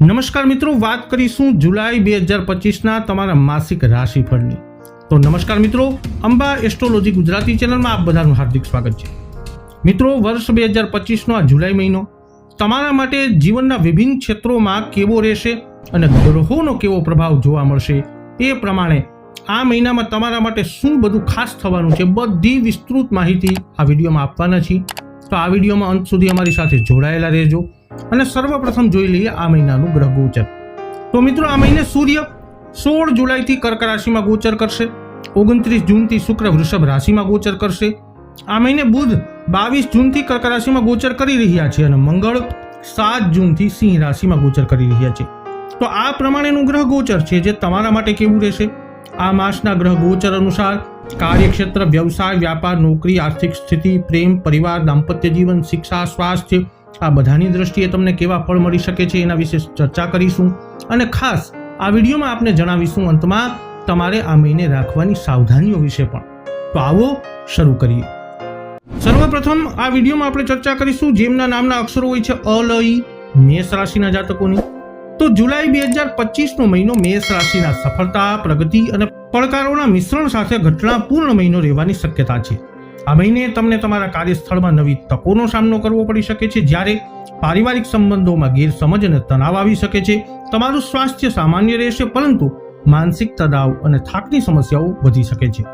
નમસ્કાર મિત્રો, વાત કરીશું જુલાઈ 2025ના તમારા માસિક રાશિફળની. તો નમસ્કાર મિત્રો, અંબા એસ્ટ્રોલોજી ગુજરાતી ચેનલમાં આપ બધાનું હાર્દિક સ્વાગત છે. મિત્રો, વર્ષ 2025નો આ જુલાઈ મહિનો તમારા માટે જીવનના વિભિન્ન ક્ષેત્રોમાં કેવો રહેશે અને ગ્રહોનો કેવો પ્રભાવ જોવા મળશે એ પ્રમાણે આ મહિનામાં તમારા માટે શું બધું ખાસ થવાનું છે, બધી વિસ્તૃત માહિતી આ વિડીયોમાં આપવાના છીએ. તો આ વિડીયોમાં અંત સુધી અમારી સાથે જોડાયેલા રહેજો અને સર્વપ્રથમ જોઈ લઈએ આ મહિનાનું ગ્રહ ગોચર. તો મિત્રો, આ મહિને સૂર્ય 16 જુલાઈથી કર્ક રાશિમાં ગોચર કરશે, 29 જૂનથી શુક્ર વૃષભ રાશિમાં ગોચર કરશે. આ મહિને બુધ 22 જૂનથી કર્ક રાશિમાં ગોચર કરી રહ્યા છે અને મંગળ 7 જૂનથી સિંહ રાશિમાં ગોચર કરી રહ્યા છે. તો આ પ્રમાણેનું ગ્રહ ગોચર છે જે તમારા માટે કેવું રહેશે. આ માસના ગ્રહ ગોચર અનુસાર કાર્યક્ષેત્ર, વ્યવસાય, વ્યાપાર, નોકરી, આર્થિક સ્થિતિ, પ્રેમ, પરિવાર, દાંપત્ય જીવન, શિક્ષા, સ્વાસ્થ્ય આ બધાની દ્રષ્ટિએ તમને કેવા ફળ મળી શકે છે એના વિશે ચર્ચા કરીશું અને ખાસ આ વિડીયોમાં આપને જણાવીશું અંતમાં તમારે આ મહિને રાખવાની સાવધાનીઓ વિશે પણ. તો આવો શરૂ કરીએ. સર્વપ્રથમ આ વિડીયોમાં આપણે ચર્ચા કરીશું જેમના નામના અક્ષરો હોય છે અ, લ, ઈ, મેષ રાશિના જાતકોની. તો જુલાઈ 2025નો મહિનો મેષ રાશિના સફળતા, પ્રગતિ અને પડકારોના મિશ્રણ સાથે ઘટનાપૂર્ણ મહિનો રહેવાની શક્યતા છે. આ મહિને તમને તમારા કાર્યસ્થળમાં નવી તકોનો સામનો કરવો પડી શકે છે, જ્યારે પારિવારિક સંબંધોમાં ગેરસમજ અને તણાવ આવી શકે છે. તમારું સ્વાસ્થ્ય સામાન્ય રહેશે, પરંતુ માનસિક તણાવ અને થાકની સમસ્યાઓ વધી શકે છે.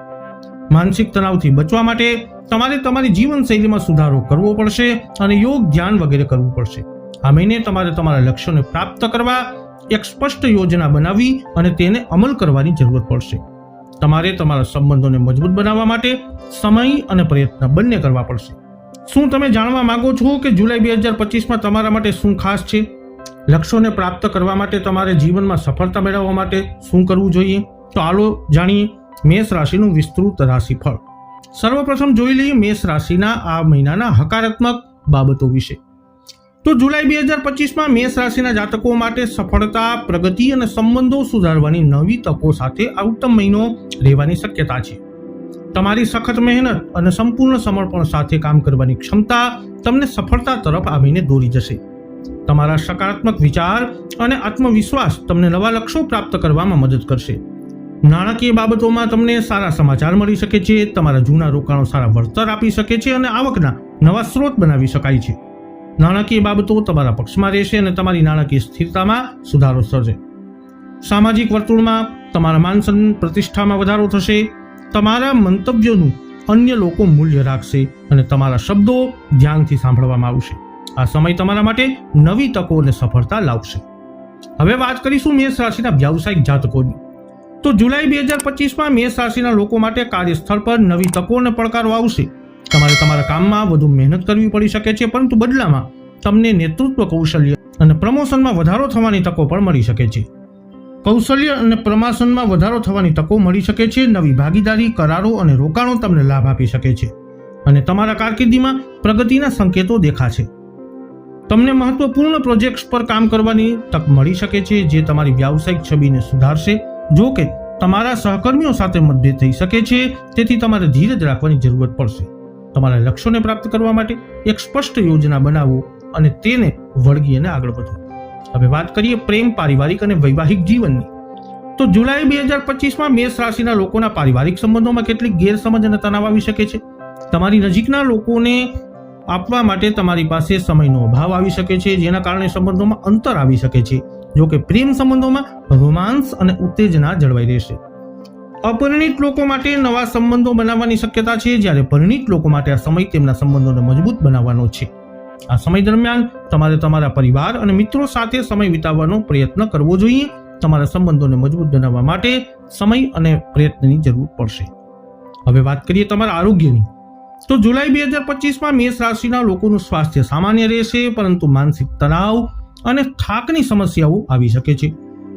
માનસિક તણાવથી બચવા માટે તમારે તમારી જીવનશૈલીમાં સુધારો કરવો પડશે અને યોગ, ધ્યાન વગેરે કરવું પડશે. આ મહિને તમારે તમારા લક્ષ્યોને પ્રાપ્ત કરવા એક સ્પષ્ટ યોજના બનાવવી અને તેને અમલ કરવાની જરૂર પડશે. તમારે તમારા સંબંધોને મજબૂત બનાવવા માટે સમય અને પ્રયત્ન બંને કરવા પડશે. શું તમે જાણવા માંગો છો કે જુલાઈ 2025માં તમારા માટે શું ખાસ છે? લક્ષ્યોને પ્રાપ્ત કરવા માટે તમારે જીવનમાં સફળતા મેળવવા માટે શું કરવું જોઈએ? તો આલો જાણીએ મેષ રાશિનું વિસ્તૃત રાશિફળ. સર્વપ્રથમ જોઈ લઈએ મેષ રાશિના આ મહિનાના હકારાત્મક બાબતો વિશે. તો જુલાઈ 2025માં મેષ રાશિના જાતકો માટે સફળતા, પ્રગતિ અને સંબંધો સુધારવાની નવી તકો સાથે આ ઉત્તમ મહિનો રહેવાની શક્યતા છે. તમારી સખત મહેનત અને સંપૂર્ણ સમર્પણ સાથે કામ કરવાની ક્ષમતા તમને સફળતા તરફ આ મહિને દોરી જશે. તમારા સકારાત્મક વિચાર અને આત્મવિશ્વાસ તમને નવા લક્ષ્યો પ્રાપ્ત કરવામાં મદદ કરશે. નાણાકીય બાબતોમાં તમને સારા સમાચાર મળી શકે છે. તમારા જૂના રોકાણો સારા વળતર આપી શકે છે અને આવકના નવા સ્ત્રોત બનાવી શકાય છે. નાણાકીય બાબતો તમારા પક્ષમાં રહેશે અને તમારી નાણાકીય સ્થિરતામાં સુધારો થશે. સામાજિક વર્તુળમાં તમારા માન પ્રતિષ્ઠામાં વધારો થશે. તમારા મંતવ્યોનું અન્ય લોકો મૂલ્ય રાખશે અને તમારા શબ્દો ધ્યાનથી સાંભળવામાં આવશે. આ સમય તમારા માટે નવી તકો અને સફળતા લાવશે. હવે વાત કરીશું મેષ રાશિના વ્યાવસાયિક જાતકોની. તો જુલાઈ 2025માં મેષ રાશિના લોકો માટે કાર્યસ્થળ પર નવી તકો અને પડકારો આવશે. તમારે તમારા કામમાં વધુ મહેનત કરવી પડી શકે છે, પરંતુ બદલામાં તમને નેતૃત્વ કૌશલ્ય અને પ્રમોશનમાં વધારો થવાની તકો પણ મળી શકે છે. કૌશલ્ય અને પ્રમોશનમાં વધારો થવાની તકો મળી શકે છે. નવી ભાગીદારી, કરારો અને રોકાણો તમને લાભ આપી શકે છે અને તમારા કારકિર્દીમાં પ્રગતિના સંકેતો દેખાશે. તમને મહત્વપૂર્ણ પ્રોજેક્ટ્સ પર કામ કરવાની તક મળી શકે છે જે તમારી વ્યાવસાયિક છબીને સુધારશે. જો કે તમારા સહકર્મીઓ સાથે મતભેદ થઈ શકે છે, તેથી તમારે ધીરજ રાખવાની જરૂરત પડશે. તમારા લક્ષ્યોને પ્રાપ્ત કરવા માટે એક સ્પષ્ટ યોજના બનાવો અને તેને વળગી અને આગળ વધો. હવે વાત કરીએ પ્રેમ, પારિવારિક અને વૈવાહિક જીવનની. તો જુલાઈ 2025માં મેષ રાશિના લોકોના પારિવારિક સંબંધોમાં કેટલીક ગેરસમજ અને તણાવ આવી શકે છે. તમારી નજીકના લોકોને આપવા માટે તમારી પાસે સમયનો અભાવ આવી શકે છે, જેના કારણે સંબંધોમાં અંતર આવી શકે છે. જો કે પ્રેમ સંબંધોમાં રોમાંસ અને ઉત્તેજના જળવાઈ રહેશે. અપરિણિત લોકો માટે નવા સંબંધો બનાવવાની શક્યતા છે, જ્યારે પરિણિત લોકો માટે આ સમય તેમના સંબંધોને મજબૂત બનાવવાનો છે. આ સમય દરમિયાન તમારે તમારા પરિવાર અને મિત્રો સાથે સમય વિતાવવાનો પ્રયત્ન કરવો જોઈએ. તમારા સંબંધોને મજબૂત બનાવવા માટે સમય અને પ્રયત્નની જરૂર પડશે. હવે વાત કરીએ તમારા આરોગ્યની. તો જુલાઈ 2025માં મેષ રાશિના લોકોનું સ્વાસ્થ્ય સામાન્ય રહેશે, પરંતુ માનસિક તણાવ અને થાકની સમસ્યાઓ આવી શકે છે.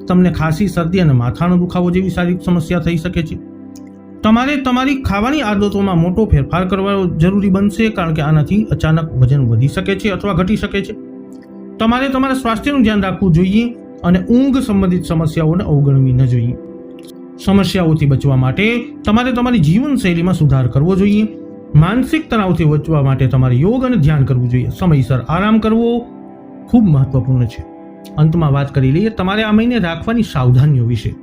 તમને ખાંસી, શરદી અને માથાનો દુખાવો જેવી શારીરિક સમસ્યા થઈ શકે છે. તમારે તમારી ખાવાની આદતોમાં મોટો ફેરફાર કરવો જરૂરી બનશે, કારણ કે આનાથી અચાનક વજન વધી શકે છે અથવા ઘટી શકે છે. તમારે તમારા સ્વાસ્થ્યનું ધ્યાન રાખવું જોઈએ અને ઊંઘ સંબંધિત સમસ્યાઓને અવગણવી ન જોઈએ. સમસ્યાઓથી બચવા માટે તમારે તમારી જીવનશૈલીમાં સુધાર કરવો જોઈએ. માનસિક તણાવથી બચવા માટે તમારે યોગ અને ધ્યાન કરવું જોઈએ. સમયસર આરામ કરવો ખૂબ મહત્વપૂર્ણ છે. અંતમાં વાત કરી લઈએ તમારે આ મહિને રાખવાની સાવધાનીઓ વિશે.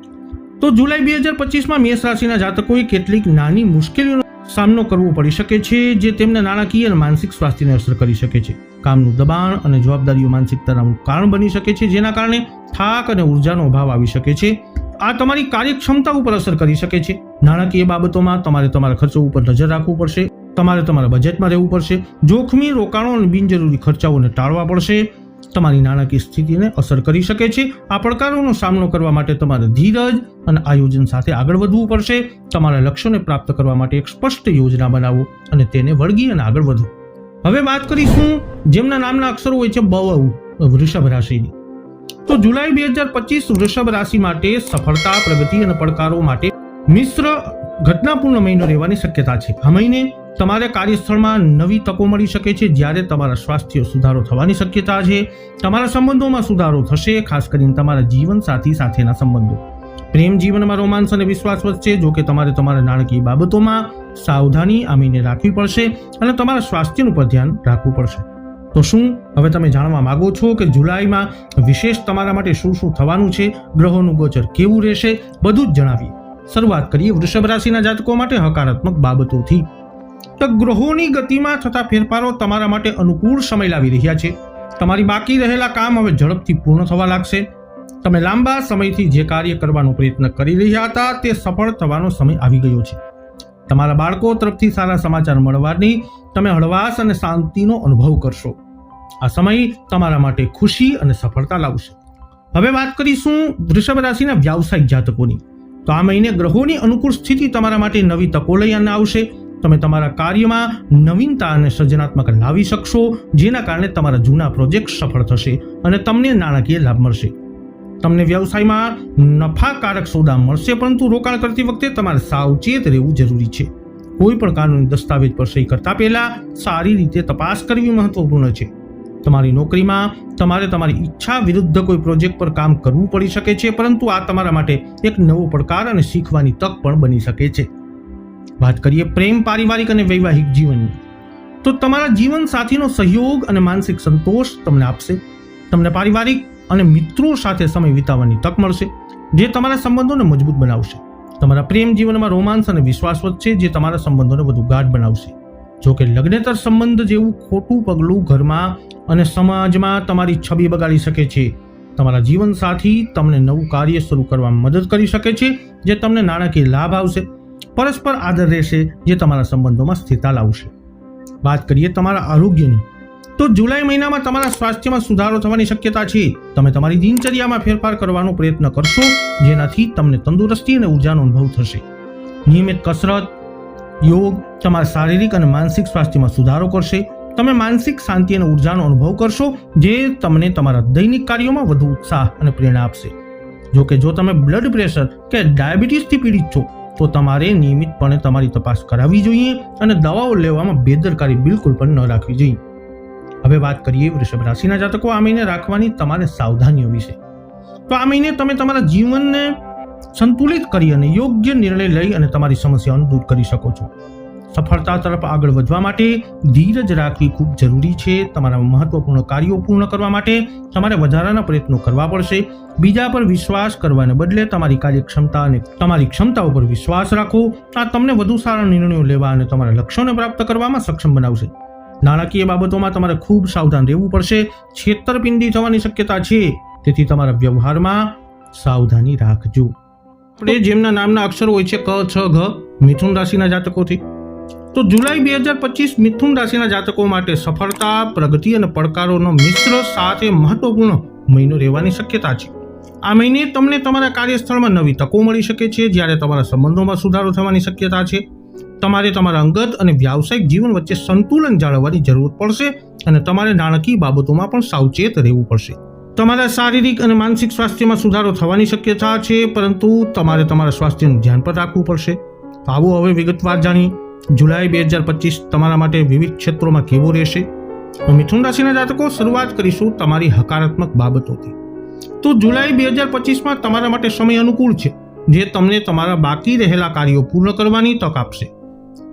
તો જુલાઈ 2025માં મેષ રાશિના જાતકોએ કેટલીક નાની મુશ્કેલીઓનો સામનો કરવો પડી શકે છે, જે તેમના નાણાકીય અને માનસિક સ્વાસ્થ્યને અસર કરી શકે છે. કામનું દબાણ અને જવાબદારીઓ માનસિક તણાવનું કારણ બની શકે છે, જેના કારણે થાક અને ઉર્જાનો અભાવ આવી શકે છે. આ તમારી કાર્યક્ષમતા ઉપર અસર કરી શકે છે. નાણાકીય બાબતોમાં તમારે તમારા ખર્ચો ઉપર નજર રાખવું પડશે. તમારે તમારા બજેટમાં રહેવું પડશે. જોખમી રોકાણો અને બિનજરૂરી ખર્ચાઓને ટાળવા પડશે. તમારી નાણાકીય સ્થિતિને અસર કરી શકે છે. આ પડકારોનો સામનો કરવા માટે તમારે ધીરજ અને આયોજન સાથે આગળ વધવું પડશે. તમારા લક્ષ્યોને પ્રાપ્ત કરવા માટે એક સ્પષ્ટ યોજના બનાવો અને તેને વળગી અને આગળ વધો. હવે વાત કરીશું જેમના નામના અક્ષરો હોય છે બ, વૃષભ રાશિની. તો જુલાઈ 2025 વૃષભ રાશિ માટે સફળતા, પ્રગતિ અને પડકારો માટે મિશ્ર ઘટનાપૂર્ણ મહિનો રહેવાની શક્યતા છે. આ મહિને તમારે કાર્યસ્થળમાં નવી તકો મળી શકે છે, જ્યારે તમારા સ્વાસ્થ્ય સુધારો થવાની શક્યતા છે. તમારા સંબંધોમાં સુધારો થશે, ખાસ કરીને તમારા જીવનસાથી સાથેના સંબંધો. પ્રેમ જીવનમાં રોમાંસ અને વિશ્વાસ વધશે. જો કે તમારે તમારા નાણાકીય બાબતોમાં સાવધાની આ મહિને રાખવી પડશે અને તમારા સ્વાસ્થ્યનું પર ધ્યાન રાખવું પડશે. તો શું હવે તમે જાણવા માંગો છો કે જુલાઈમાં વિશેષ તમારા માટે શું શું થવાનું છે, ગ્રહોનું ગોચર કેવું રહેશે, બધું જ જણાવીએ. શરૂઆત કરીએ વૃષભ રાશિના જાતકો માટે હકારાત્મક બાબતોથી. તો ગ્રહોની ગતિમાં થતા ફેરફારો તમારા માટે અનુકૂળ સમય લાવી રહ્યા છે. તમારી બાકી રહેલા કામ હવે ઝડપથી પૂર્ણ થવા લાગશે. તમે લાંબા સમયથી જે કાર્ય કરવાનો પ્રયત્ન કરી રહ્યા હતા તે સફળ થવાનો સમય આવી ગયો છે. તમારા બાળકો તરફથી સારા સમાચાર મળવાની તમે હળવાશ અને શાંતિનો અનુભવ કરશો. આ સમય તમારા માટે ખુશી અને સફળતા લાવશે. હવે વાત કરીશું વૃષભ રાશિના વ્યાવસાયિક જાતકોની. તો આ મહિને ગ્રહોની અનુકૂળ સ્થિતિ તમારા માટે નવી તકો લઈને આવશે. તમે તમારા કાર્યમાં નવીનતા અને સર્જનાત્મક લાવી શકશો, જેના કારણે તમારા જૂના પ્રોજેક્ટ સફળ થશે અને તમને નાણાકીય લાભ મળશે. તમને વ્યવસાયમાં નફાકારક સોદા મળશે, પરંતુ રોકાણ કરતી વખતે તમારે સાવચેત રહેવું જરૂરી છે. કોઈ પણ કાનૂની દસ્તાવેજ પર સહી કરતા પહેલા સારી રીતે તપાસ કરવી મહત્વપૂર્ણ છે. તમારી નોકરીમાં તમારે તમારી ઈચ્છા વિરુદ્ધ કોઈ પ્રોજેક્ટ પર કામ કરવું પડી શકે છે, પરંતુ આ તમારા માટે એક નવો પડકાર અને શીખવાની તક પણ બની શકે છે. વાત કરીએ પ્રેમ, પારિવારિક અને વૈવાહિક જીવનની. તો તમારા જીવન સાથીનો સહયોગ અને માનસિક સંતોષ તમને આપશે. તમને પારિવારિક અને મિત્રો સાથે સમય વિતાવવાની તક મળશે, જે તમારા સંબંધોને મજબૂત બનાવશે. તમારા પ્રેમ જીવનમાં રોમાંસ અને વિશ્વાસ વધશે, જે તમારા સંબંધોને વધુ ગાઢ બનાવશે. જો કે લગ્નેતર સંબંધ જેવું ખોટું પગલું ઘરમાં અને સમાજમાં તમારી છબી બગાડી શકે છે. તમારા જીવન સાથી તમને નવું કાર્ય શરૂ કરવામાં મદદ કરી શકે છે, જે તમને નાણાકીય લાભ આવશે. પરસ્પર આદર રહેશે, જે તમારા સંબંધોમાં સ્થિરતા લાવશે. વાત કરીએ તમારા આરોગ્યની. તો જુલાઈ મહિનામાં તમારા સ્વાસ્થ્યમાં સુધારો થવાની શક્યતા છે. તમે તમારી દિનચર્યામાં ફેરફાર કરવાનો પ્રયત્ન કરશો, જેનાથી તમને તંદુરસ્તી અને ઉર્જાનો અનુભવ થશે. નિયમિત કસરત, યોગ તમારા શારીરિક અને માનસિક સ્વાસ્થ્યમાં સુધારો કરશે. તમે માનસિક શાંતિ અને ઉર્જાનો અનુભવ કરશો, જે તમને તમારા દૈનિક કાર્યોમાં વધુ ઉત્સાહ અને પ્રેરણા આપશે. જો કે જો તમે બ્લડ પ્રેશર કે ડાયાબિટીસથી પીડિત છો, તો તમારે નિયમિતપણે તમારી તપાસ કરાવવી જોઈએ અને દવાઓ લેવામાં બેદરકારી બિલકુલ પણ ન રાખવી જોઈએ. હવે વાત કરીએ વૃષભ રાશિના જાતકો આ મહિને રાખવાની તમારે સાવધાનીઓ વિશે. તો આ મહિને તમે તમારા જીવનને સંતુલિત કરી અને યોગ્ય નિર્ણય લઈ અને તમારી સમસ્યાઓને દૂર કરી શકો છો. સફળતા તરફ આગળ વધવા માટે ધીરજ રાખવી ખૂબ જરૂરી છે. તમારા મહત્વપૂર્ણ કાર્યો પૂર્ણ કરવા માટે તમારે વધારાના પ્રયત્નો કરવા પડશે. બીજા પર વિશ્વાસ કરવાને બદલે તમારી કાર્યક્ષમતા અને તમારી ક્ષમતાઓ પર વિશ્વાસ રાખો. આ તમને વધુ સારા નિર્ણયો લેવા અને તમારા લક્ષ્યોને પ્રાપ્ત કરવામાં સક્ષમ બનાવશે. નાણાકીય બાબતોમાં તમારે ખૂબ સાવધાન રહેવું પડશે. છેતરપિંડી થવાની શક્યતા છે, તેથી તમારા વ્યવહારમાં સાવધાની રાખજો. આપણે જેમના નામના અક્ષરો હોય છે ક, છ, ઘ, મિથુન રાશિના જાતકોથી. તો જુલાઈ 2025 મિથુન રાશિના જાતકો માટે સફળતા, પ્રગતિ અને પડકારોનો મિશ્ર સાથે મહત્વપૂર્ણ મહિનો રહેવાની શક્યતા છે. આ મહિને તમને તમારા કાર્યસ્થળમાં નવી તકો મળી શકે છે, જ્યારે તમારા સંબંધોમાં સુધારો થવાની શક્યતા છે. તમારે તમારા અંગત અને વ્યાવસાયિક જીવન વચ્ચે સંતુલન જાળવવાની જરૂર પડશે અને તમારે નાણાકીય બાબતોમાં પણ સાવચેત રહેવું પડશે. તમારા શારીરિક અને માનસિક સ્વાસ્થ્યમાં સુધારો થવાની શક્યતા છે, પરંતુ તમારે તમારા સ્વાસ્થ્યનું ધ્યાન પણ રાખવું પડશે. તો આવો હવે વિગતવાર જાણીએ જુલાઈ 2025 તમારા માટે વિવિધ ક્ષેત્રોમાં કેવો રહેશે. મિથુન રાશિના જાતકો, શરૂઆત કરીશું તમારી હકારાત્મક બાબતોથી. તો જુલાઈ 2025માં તમારા માટે સમય અનુકૂળ છે, જે તમને તમારા બાકી રહેલા કાર્યો પૂર્ણ કરવાની તક આપશે.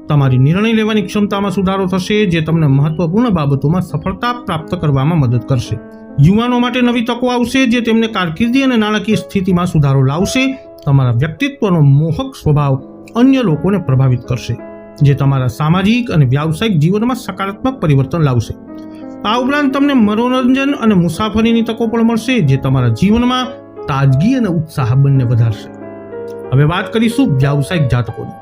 તમારી નિર્ણય લેવાની ક્ષમતામાં સુધારો થશે, જે તમને મહત્વપૂર્ણ બાબતોમાં સફળતા પ્રાપ્ત કરવામાં મદદ કરશે. યુવાનો માટે નવી તકો આવશે જે તેમને કારકિર્દી અને નાણાકીય સ્થિતિમાં સુધારો લાવશે. તમારા વ્યક્તિત્વનો મોહક સ્વભાવ અન્ય લોકોને પ્રભાવિત કરશે, જે તમારા સામાજિક અને વ્યાવસાયિક જીવનમાં સકારાત્મક પરિવર્તન લાવશે. આ ઉપરાંત તમને મનોરંજન અને મુસાફરીની તકો પણ મળશે, જે તમારા જીવનમાં તાજગી અને ઉત્સાહ બંને વધારશે. હવે વાત કરીશું વ્યાવસાયિક જાતકોની.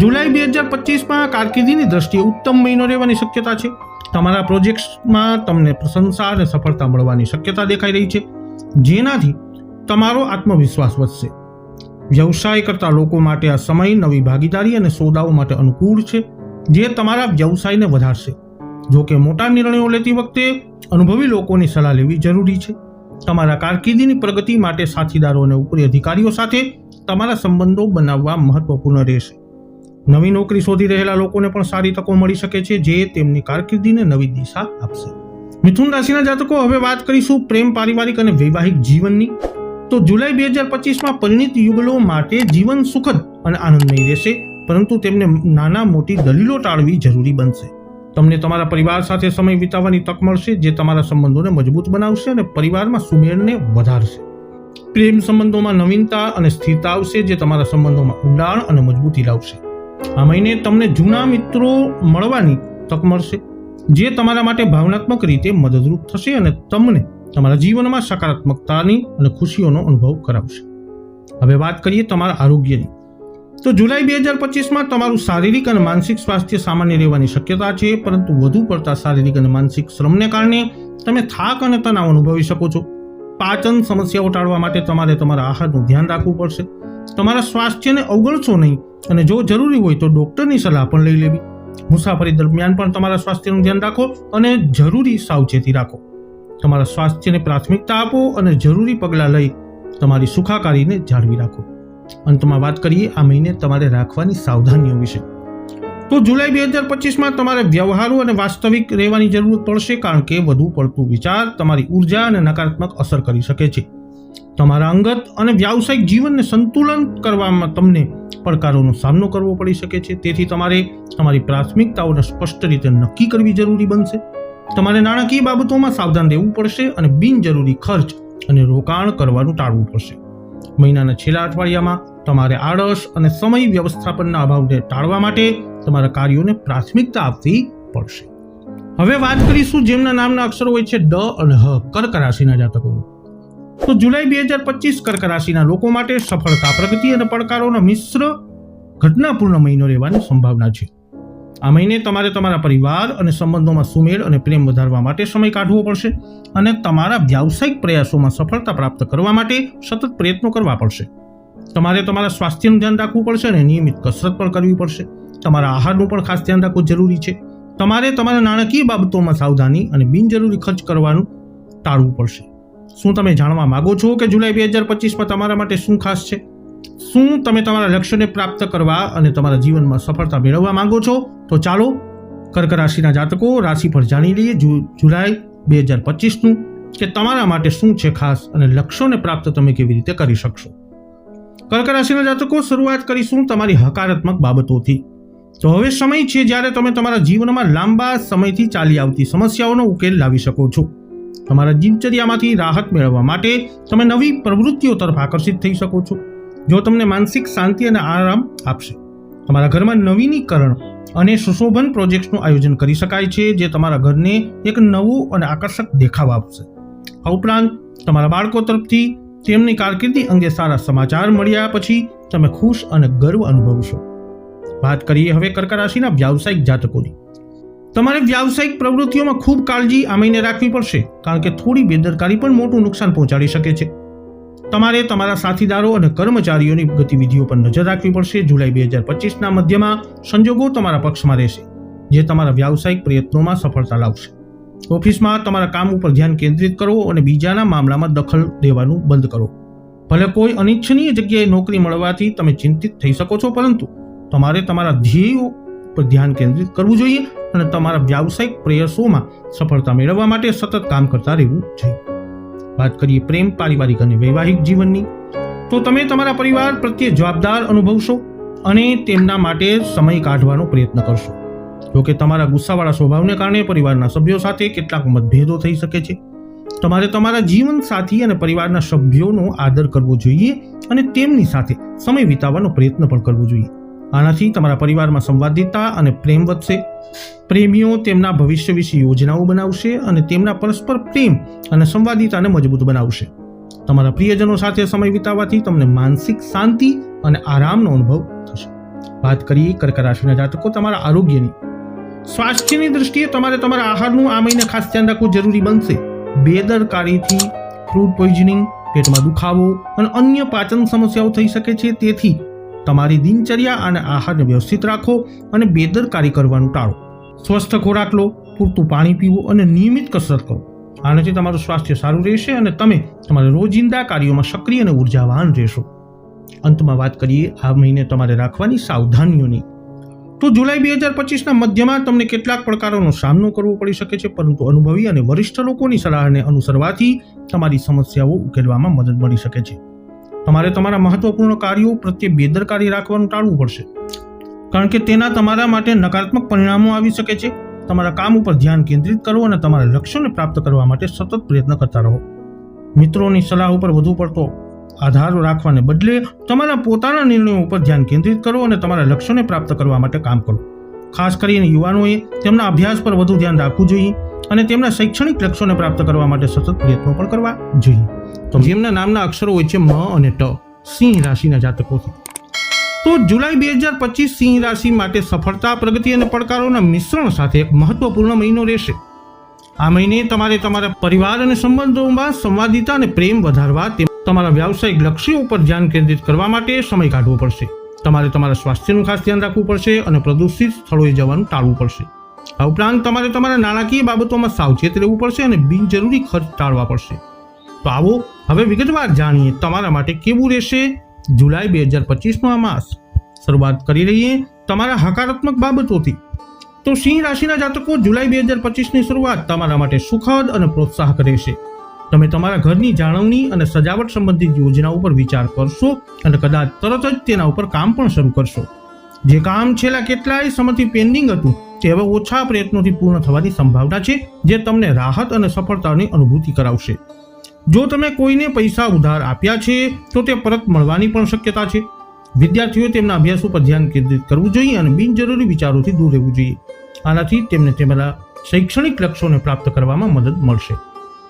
જુલાઈ 2025માં કારકિર્દીની દ્રષ્ટિએ ઉત્તમ મહિનો રહેવાની શક્યતા છે. તમારા પ્રોજેક્ટ્સમાં તમને પ્રશંસા અને સફળતા મળવાની શક્યતા દેખાઈ રહી છે, જેનાથી તમારો આત્મવિશ્વાસ વધશે. વ્યવસાય કરતા લોકો માટે આ સમય નવી ભાગીદારી અને સોદાઓ માટે અનુકૂળ છે, જે તમારા વ્યવસાયને વધારશે. જો કે મોટા નિર્ણયો લેતી વખતે અનુભવી લોકોની સલાહ લેવી જરૂરી છે. તમારા કારકિર્દીની પ્રગતિ માટે સાથીદારો અને ઉપરી અધિકારીઓ સાથે તમારા સંબંધો બનાવવા મહત્વપૂર્ણ રહેશે. નવી નોકરી શોધી રહેલા લોકોને પણ સારી તકો મળી શકે છે, જે તેમની કારકિર્દીને નવી દિશા આપશે. મિથુન રાશિના જાતકો, હવે વાત કરીશું પ્રેમ, પારિવારિક અને વૈવાહિક જીવનની. તો જુલાઈ 2025માં પરિણીત યુગલો માટે જીવન સુખદ અને આનંદમય રહેશે, પરંતુ તેમને નાના મોટી દલીલો ટાળવી જરૂરી બનશે. તમને તમારા પરિવાર સાથે સમય વિતાવવાની તક મળશે, જે તમારા સંબંધોને મજબૂત બનાવશે અને પરિવારમાં સુમેળને વધારશે. પ્રેમ સંબંધોમાં નવીનતા અને સ્થિરતા આવશે, જે તમારા સંબંધોમાં ઊંડાણ અને મજબૂતી લાવશે. આ મહિને તમને જૂના મિત્રો મળવાની તક મળશે, જે તમારા માટે ભાવનાત્મક રીતે મદદરૂપ થશે અને તમને તમારા જીવનમાં સકારાત્મકતાની અને ખુશીઓનો અનુભવ કરાવશે. હવે વાત કરીએ તમારા આરોગ્યની. તો જુલાઈ 2025માં તમારું શારીરિક અને માનસિક સ્વાસ્થ્ય સામાન્ય રહેવાની શક્યતા છે, પરંતુ વધુ પડતા શારીરિક અને માનસિક શ્રમને કારણે તમે થાક અને તણાવ અનુભવી શકો છો. પાચન સમસ્યાઓ ટાળવા માટે તમારે તમારા આહારનું ધ્યાન રાખવું પડશે. તમારા સ્વાસ્થ્યને અવગણશો નહીં અને જો જરૂરી હોય તો ડોક્ટરની સલાહ પણ લઈ લેવી. મુસાફરી દરમિયાન પણ તમારા સ્વાસ્થ્યનું ધ્યાન રાખો અને જરૂરી સાવચેતી રાખો. તમારા સ્વાસ્થ્યને પ્રાથમિકતા આપો અને જરૂરી પગલાં લઈ તમારી સુખાકારીને જાળવી રાખો. અંતમાં વાત કરીએ આ મહિને તમારે રાખવાની સાવધાનીઓ વિશે. તો જુલાઈ 2025માં તમારે વ્યવહારો અને વાસ્તવિક રહેવાની જરૂર પડશે, કારણ કે વધુ પડતું વિચાર તમારી ઉર્જા અને નકારાત્મક અસર કરી શકે છે. તમારા અંગત અને વ્યાવસાયિક જીવનને સંતુલન કરવામાં તમને પડકારોનો સામનો કરવો પડી શકે છે. તેથી તમારે તમારી પ્રાથમિકતાઓને સ્પષ્ટ રીતે નક્કી કરવી જરૂરી બનશે. તમારે નાણાકીય બાબતોમાં સાવધાન રહેવું પડશે અને બિનજરૂરી ખર્ચ અને રોકાણ કરવાનું ટાળવું પડશે. મહિનાના છેલ્લા અઠવાડિયામાં તમારે આળસ અને સમય વ્યવસ્થાપનના અભાવને ટાળવા માટે તમારા કાર્યોને પ્રાથમિકતા આપવી પડશે. હવે વાત કરીશું જેમના નામના અક્ષરો હોય છે ડ અને હ, કર્ક રાશિના જાતકોનું. તો જુલાઈ 2025 કર્ક રાશિના લોકો માટે સફળતા, પ્રગતિ અને પડકારોનો મિશ્ર ઘટનાપૂર્ણ મહિનો રહેવાની સંભાવના છે. આ મહિને તમારે તમારા પરિવાર અને સંબંધોમાં સુમેળ અને પ્રેમ વધારવા માટે સમય કાઢવો પડશે અને તમારા વ્યાવસાયિક પ્રયાસોમાં સફળતા પ્રાપ્ત કરવા માટે સતત પ્રયત્નો કરવા પડશે. તમારે તમારા સ્વાસ્થ્યનું ધ્યાન રાખવું પડશે અને નિયમિત કસરત પણ કરવી પડશે. તમારા આહારનું પણ ખાસ ધ્યાન રાખવું જરૂરી છે. તમારે તમારા નાણાકીય બાબતોમાં સાવધાની અને બિનજરૂરી ખર્ચ કરવાનું ટાળવું પડશે. શું તમે જાણવા માંગો છો કે જુલાઈ 2025માં તમારા માટે શું ખાસ છે? શું તમે તમારા લક્ષ્યને પ્રાપ્ત કરવા અને તમારા જીવનમાં સફળતા મેળવવા માંગો છો? તો ચાલો કર્ક રાશિના જાતકો રાશિફળ જાણી લઈએ જુલાઈ 2025નું, કે તમારા માટે શું છે ખાસ અને લક્ષ્યોને પ્રાપ્ત તમે કેવી રીતે કરી શકશો. કર્ક રાશિના જાતકો, શરૂઆત કરીશું તમારી હકારાત્મક બાબતોથી. તો હવે સમય છે જ્યારે તમે તમારા જીવનમાં લાંબા સમયથી ચાલી આવતી સમસ્યાઓનો ઉકેલ લાવી શકો છો. તમારા દિનચર્યામાંથી રાહત મેળવવા માટે તમે નવી પ્રવૃત્તિઓ તરફ આકર્ષિત થઈ શકો છો, જો તમને માનસિક શાંતિ અને આરામ આપશે. તમારા ઘરમાં નવીનીકરણ અને સુશોભન પ્રોજેક્ટ્સનું આયોજન કરી શકાય છે, જે તમારા ઘરને એક નવું અને આકર્ષક દેખાવ આપશે. આ ઉપરાંત તમારા બાળકો તરફથી તેમની કારકિર્દી અંગે સારા સમાચાર મળ્યા પછી તમે ખુશ અને ગર્વ અનુભવશો. વાત કરીએ હવે કર્ક રાશિના વ્યાવસાયિક જાતકોની. તમારે વ્યાવસાયિક પ્રવૃત્તિઓમાં ખૂબ કાળજી આ મહિને રાખવી પડશે, કારણ કે થોડી બેદરકારી પણ મોટું નુકસાન પહોંચાડી શકે છે. તમારે તમારા સાથીદારો અને કર્મચારીઓની ગતિવિધિઓ પર નજર રાખવી પડશે. જુલાઈ 2025ના મધ્યમાં સંજોગો તમારા પક્ષમાં રહેશે, જે તમારા વ્યાવસાયિક પ્રયત્નોમાં સફળતા લાવશે. ઓફિસમાં તમારા કામ ઉપર ધ્યાન કેન્દ્રિત કરો અને બીજાના મામલામાં દખલ દેવાનું બંધ કરો. ભલે કોઈ અનિચ્છનીય જગ્યાએ નોકરી મળવાથી તમે ચિંતિત થઈ શકો છો, પરંતુ તમારે તમારા ધ્યેયો પર ધ્યાન કેન્દ્રિત કરવું જોઈએ અને તમારા વ્યાવસાયિક પ્રયાસોમાં સફળતા મેળવવા માટે સતત કામ કરતા રહેવું જોઈએ. વાત કરીએ પ્રેમ, પારિવારિક અને વૈવાહિક જીવનની. તો તમે તમારા પરિવાર પ્રત્યે જવાબદાર અનુભવશો અને તેમના માટે સમય કાઢવાનો પ્રયત્ન કરશો. જોકે તમારા ગુસ્સાવાળા સ્વભાવને કારણે પરિવારના સભ્યો સાથે કેટલાક મતભેદો થઈ શકે છે. તમારે તમારા જીવન સાથી અને પરિવારના સભ્યોનો આદર કરવો જોઈએ અને તેમની સાથે સમય વિતાવવાનો પ્રયત્ન પણ કરવો જોઈએ. આનાથી તમારા પરિવારમાં સંવાદિતા અને પ્રેમ વધશે. પ્રેમીઓ તેમના ભવિષ્ય વિશે યોજનાઓ બનાવશે અને તેમના પરસ્પર પ્રેમ અને સંવાદિતાને મજબૂત બનાવશે. તમારા પ્રિયજનો સાથે સમય વિતાવવાથી તમને માનસિક શાંતિ અને આરામનો અનુભવ થશે. વાત કરીએ કર્ક રાશિના જાતકો તમારા આરોગ્યની. સ્વાસ્થ્યની દૃષ્ટિએ તમારે તમારા આહારનું આ મહિને ખાસ ધ્યાન રાખવું જરૂરી બનશે. બેદરકારીથી ફ્રૂડ પોઈઝનિંગ, પેટમાં દુખાવો અને અન્ય પાચન સમસ્યાઓ થઈ શકે છે. તેથી તમારી દિનચર્યા અને આહારને વ્યવસ્થિત રાખો અને બેદરકારી કરવાનું ટાળો. સ્વસ્થ ખોરાક લો, પૂરતું પાણી પીવું અને નિયમિત કસરત કરો. આનાથી તમારું સ્વાસ્થ્ય સારું રહેશે અને તમે તમારા રોજિંદા કાર્યોમાં સક્રિય અને ઉર્જાવાન રહેશો. અંતમાં વાત કરીએ આ મહિને તમારે રાખવાની સાવધાનીઓની. તો જુલાઈ 2025ના મધ્યમાં તમને કેટલાક પડકારોનો સામનો કરવો પડી શકે છે, પરંતુ અનુભવી અને વરિષ્ઠ લોકોની સલાહને અનુસરવાથી તમારી સમસ્યાઓ ઉકેલવામાં મદદ મળી શકે છે. તમારે તમારા મહત્વપૂર્ણ કાર્યો પ્રત્યે બેદરકારી રાખવાનું ટાળવું પડશે, કારણ કે તેના તમારા માટે નકારાત્મક પરિણામો આવી શકે છે. તમારા કામ ઉપર ધ્યાન કેન્દ્રિત કરો અને તમારા લક્ષ્યોને પ્રાપ્ત કરવા માટે સતત પ્રયત્ન કરતા રહો. મિત્રોની સલાહ ઉપર વધુ પડતો આધાર રાખવાને બદલે તમારા પોતાના નિર્ણયો ઉપર ધ્યાન કેન્દ્રિત કરો અને તમારા લક્ષ્યોને પ્રાપ્ત કરવા માટે કામ કરો. ખાસ કરીને યુવાનોએ તેમના અભ્યાસ પર વધુ ધ્યાન રાખવું જોઈએ અને તેમના શૈક્ષણિક લક્ષ્યોને પ્રાપ્ત કરવા માટે સતત પ્રયત્નો પણ કરવા જોઈએ. તો જેમના નામના અક્ષરો હોય છે મ અને ટ, સિંહ રાશિના જાતકોથી. તો જુલાઈ 2025 સિંહ રાશિ માટે સફળતા, પ્રગતિ અને પડકારોના મિશ્રણ સાથે એક મહત્વપૂર્ણ મહિનો રહેશે. આ મહિને તમારે તમારા પરિવાર અને સંબંધોમાં સંવાદિતા અને પ્રેમ વધારવા, તમારા વ્યાવસાયિક લક્ષ્યો ઉપર ધ્યાન કેન્દ્રિત કરવા માટે સમય કાઢવો પડશે. તમારે તમારા સ્વાસ્થ્યનું ખાસ ધ્યાન રાખવું પડશે અને પ્રદૂષિત સ્થળોએ જવાનું ટાળવું પડશે. આ ઉપરાંત તમારે તમારા નાણાકીય બાબતોમાં સાવચેત રહેવું પડશે અને બિનજરૂરી ખર્ચ ટાળવા પડશે. તો આવો હવે વિગતવાર જાણીએ તમારા માટે કેવું રહેશે જુલાઈ 2025નો આ માસ. શરૂઆત કરી રહીએ તમારા હકારાત્મક બાબતોથી. તો સિંહ રાશિના જાતકો, જુલાઈ 2025ની શરૂઆત તમારા માટે સુખદ અને પ્રોત્સાહક રહેશે. તમે તમારા ઘરની જાળવણી અને સજાવટ સંબંધિત યોજનાઓ પર વિચાર કરશો અને કદાચ તરત જ તેના ઉપર કામ પણ શરૂ કરશો. જે કામ છેલ્લા કેટલાય સમયથી પેન્ડિંગ હતું તે હવે ઓછા પ્રયત્નોથી પૂર્ણ થવાની સંભાવના છે, જે તમને રાહત અને સફળતાની અનુભૂતિ કરાવશે. જો તમે કોઈને પૈસા ઉધાર આપ્યા છે તો તે પરત મળવાની પણ શક્યતા છે. વિદ્યાર્થીઓએ તેમના અભ્યાસ ઉપર ધ્યાન કેન્દ્રિત કરવું જોઈએ અને બિનજરૂરી વિચારોથી દૂર રહેવું જોઈએ. આનાથી તેમને તેમના શૈક્ષણિક લક્ષ્યોને પ્રાપ્ત કરવામાં મદદ મળશે.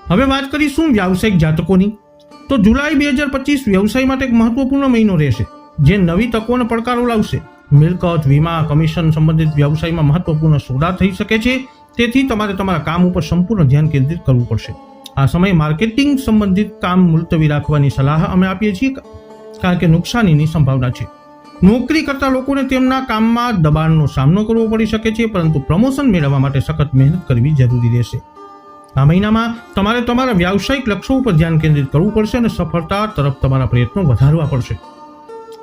હવે વાત કરીશું વ્યાવસાયિક જાતકોની. તો જુલાઈ 2025 વ્યવસાય માટે એક મહત્વપૂર્ણ મહિનો રહેશે, જે નવી તકો અને પડકારો લાવશે. મિલકત, વીમા, કમિશન સંબંધિત વ્યવસાયમાં મહત્વપૂર્ણ સોદા થઈ શકે છે. તેથી તમારે તમારા કામ ઉપર સંપૂર્ણ ધ્યાન કેન્દ્રિત કરવું પડશે. આ સમયે માર્કેટિંગ સંબંધિત કામ મુલતવી રાખવાની સલાહ અમે આપીએ છીએ, કારણ કે નુકસાનીની સંભાવના છે. નોકરી કરતા લોકોને તેમના કામમાં દબાણનો સામનો કરવો પડી શકે છે, પરંતુ પ્રમોશન મેળવવા માટે સખત મહેનત કરવી જરૂરી રહેશે. આ મહિનામાં તમારે તમારા વ્યાવસાયિક લક્ષ્યો ઉપર ધ્યાન કેન્દ્રિત કરવું પડશે અને સફળતા તરફ તમારા પ્રયત્નો વધારવા પડશે.